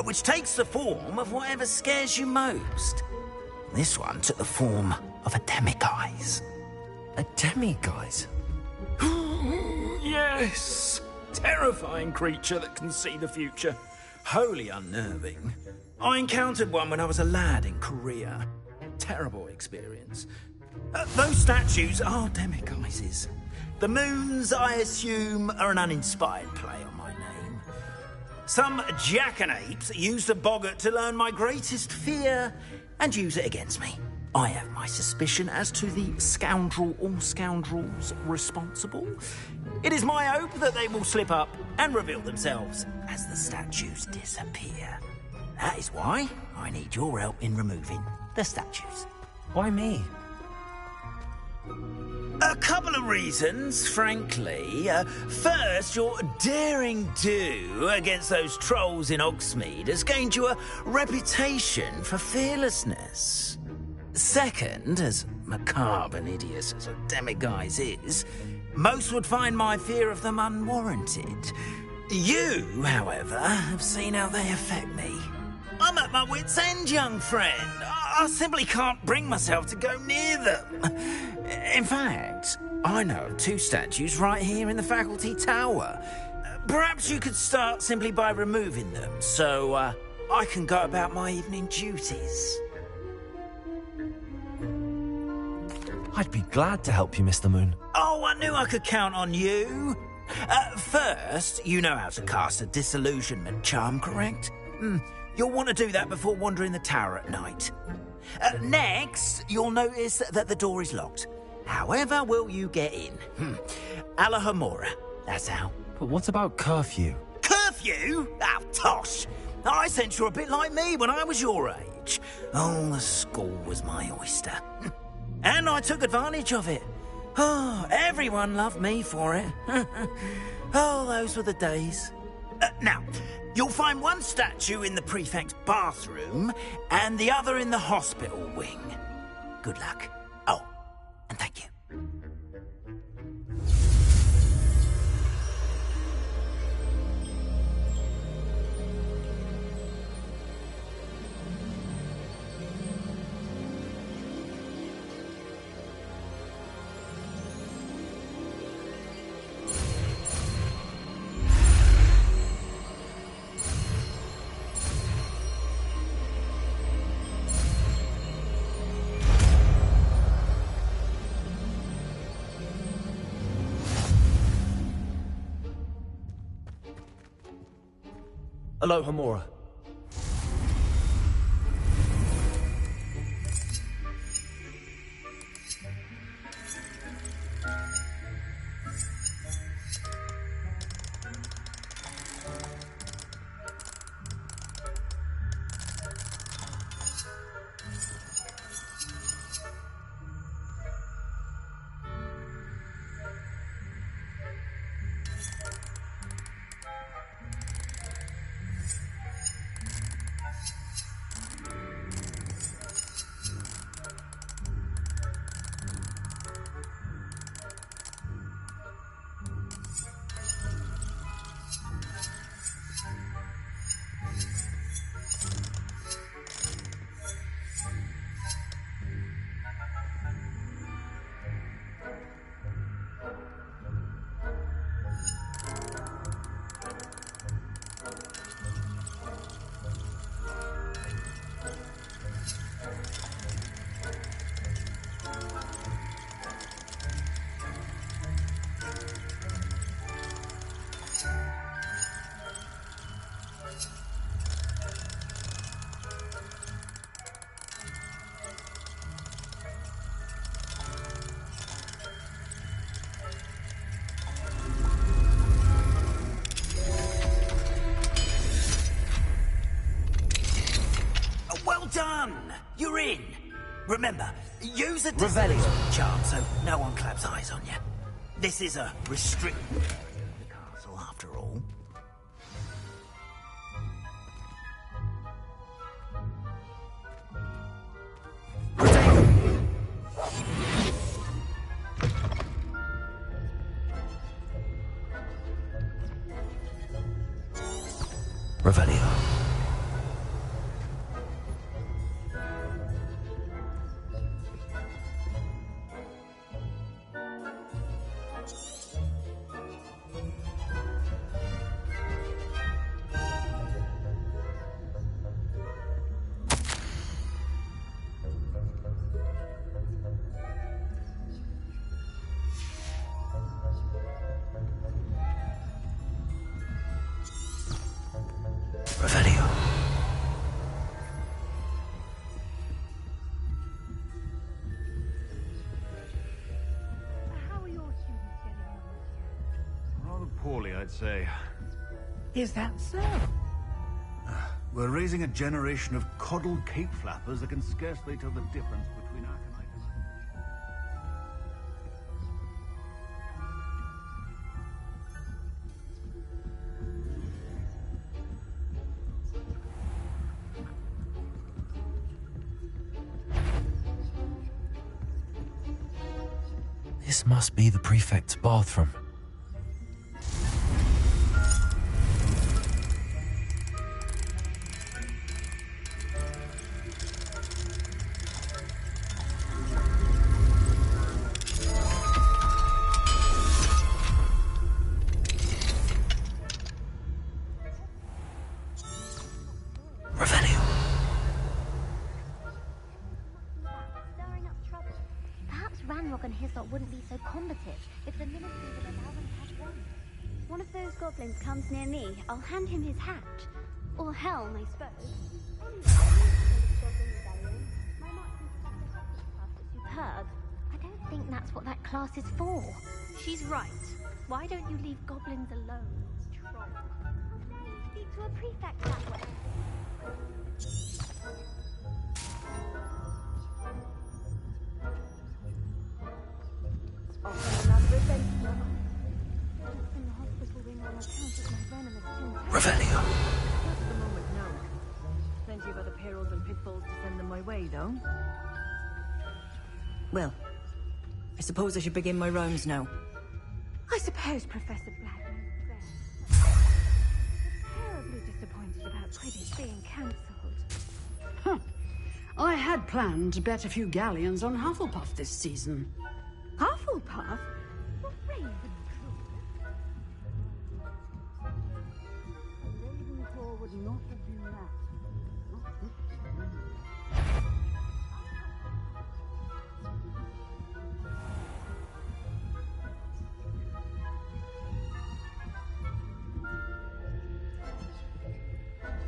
which takes the form of whatever scares you most. This one took the form of a demiguise. A demiguise? Yes! Terrifying creature that can see the future. Wholly unnerving. I encountered one when I was a lad in Korea. Terrible experience. Those statues are demiguises. The moons, I assume, are an uninspired play on my name. Some jackanapes used a boggart to learn my greatest fear and use it against me. I have my suspicion as to the scoundrel or scoundrels responsible. It is my hope that they will slip up and reveal themselves as the statues disappear. That is why I need your help in removing the statues. Why me? A couple of reasons, frankly. First, your daring do against those trolls in Hogsmeade has gained you a reputation for fearlessness. Second, as macabre and hideous as a demiguise is, most would find my fear of them unwarranted. You, however, have seen how they affect me. I'm at my wit's end, young friend. I simply can't bring myself to go near them. In fact, I know of two statues right here in the faculty tower. Perhaps you could start simply by removing them, so I can go about my evening duties. I'd be glad to help you, Mr. Moon. Oh, I knew I could count on you. First, you know how to cast a disillusionment charm, correct? You'll want to do that before wandering the tower at night. Next, you'll notice that the door is locked. However will you get in? Alahomora, that's how. But what about curfew? Curfew? Oh, tosh. I sense you're a bit like me when I was your age. Oh, the school was my oyster. And I took advantage of it. Oh, everyone loved me for it. Oh, those were the days. Now, you'll find one statue in the prefect's bathroom and the other in the hospital wing. Good luck. Oh, and thank you. Alohomora. done. You're in. Remember, use a Revelio. disability charm so no one claps eyes on you. This is a restricted area of the castle, after all. Revelio. Revelio. How are your students getting on? Rather poorly, I'd say. Is that so? We're raising a generation of coddled cape flappers that can scarcely tell the difference between aconite and... This must be the prefect's bathroom. Revelio. Stirring up trouble. Perhaps Ranrock and Hislop wouldn't be so combative if the ministry would allow them to have one. One of those goblins comes near me, I'll hand him his hat. Or helm, I suppose. Superb. I don't think that's what that class is for. She's right. Why don't you leave goblins alone, troll? Speak to a prefect that way. Revelio. Not at the moment, no. Plenty of other perils and pitfalls to send them my way, though. Well, I suppose I should begin my rounds now. I suppose Professor Black knows best. Terribly disappointed about Quidditch being cancelled. I had planned to bet a few galleons on Hufflepuff this season. Hufflepuff? What Ravenclaw? Ravenclaw would not have been that. Not this time.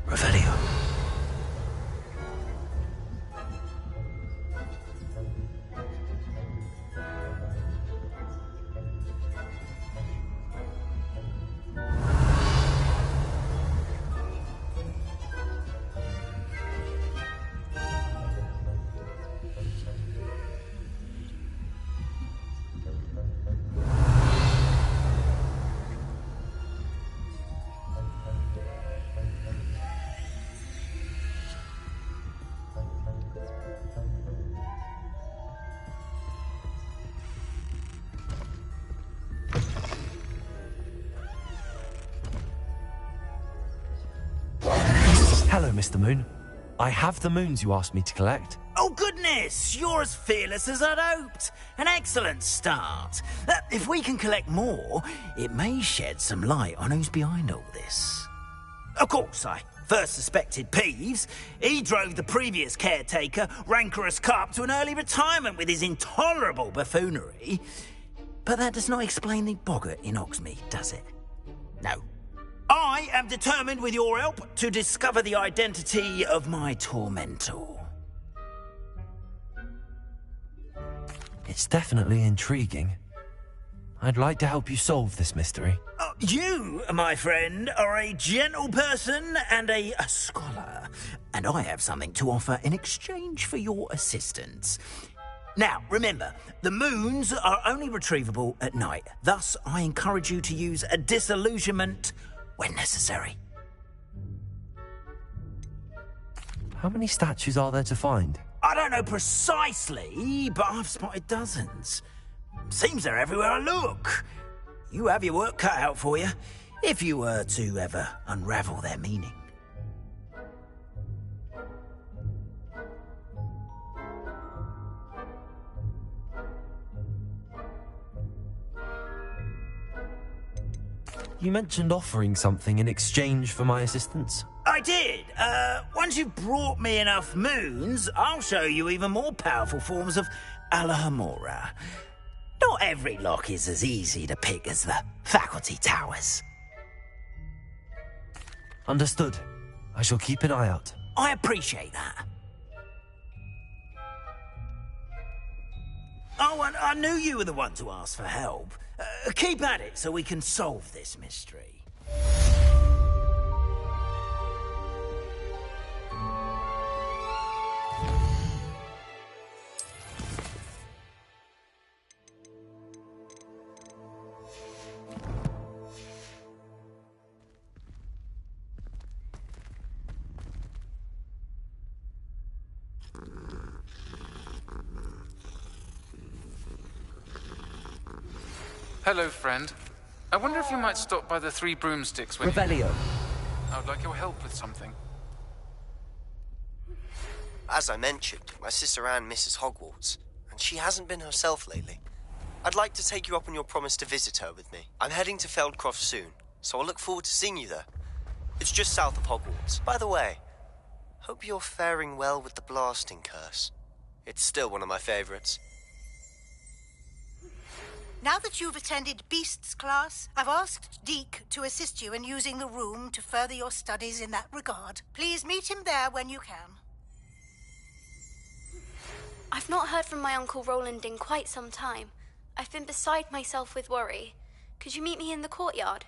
Revelio. Hello, Mr. Moon. I have the moons you asked me to collect. Oh, goodness! You're as fearless as I'd hoped. An excellent start. If we can collect more, it may shed some light on who's behind all this. Of course, I first suspected Peeves. He drove the previous caretaker, Rancorous Carp, to an early retirement with his intolerable buffoonery. But that does not explain the boggart in Hogsmeade, does it? No. I am determined, with your help, to discover the identity of my tormentor. It's definitely intriguing. I'd like to help you solve this mystery. You, my friend, are a gentle person and a scholar. and I have something to offer in exchange for your assistance. Now, remember, the moons are only retrievable at night. Thus, I encourage you to use a disillusionment when necessary. How many statues are there to find? I don't know precisely, but I've spotted dozens. Seems they're everywhere I look. You have your work cut out for you, if you were to ever unravel their meaning. You mentioned offering something in exchange for my assistance. I did. Once you've brought me enough moons, I'll show you even more powerful forms of Alohomora. Not every lock is as easy to pick as the faculty towers. Understood. I shall keep an eye out. I appreciate that. Oh, and I knew you were the one to ask for help. Keep at it so we can solve this mystery. Hello, friend. I wonder if you might stop by the Three Broomsticks when Revelio. I would like your help with something. As I mentioned, my sister Anne misses Hogwarts, and she hasn't been herself lately. I'd like to take you up on your promise to visit her with me. I'm heading to Feldcroft soon, so I'll look forward to seeing you there. It's just south of Hogwarts. By the way, hope you're faring well with the blasting curse. It's still one of my favorites. Now that you've attended Beasts class, I've asked Deke to assist you in using the room to further your studies in that regard. Please meet him there when you can. I've not heard from my Uncle Roland in quite some time. I've been beside myself with worry. Could you meet me in the courtyard?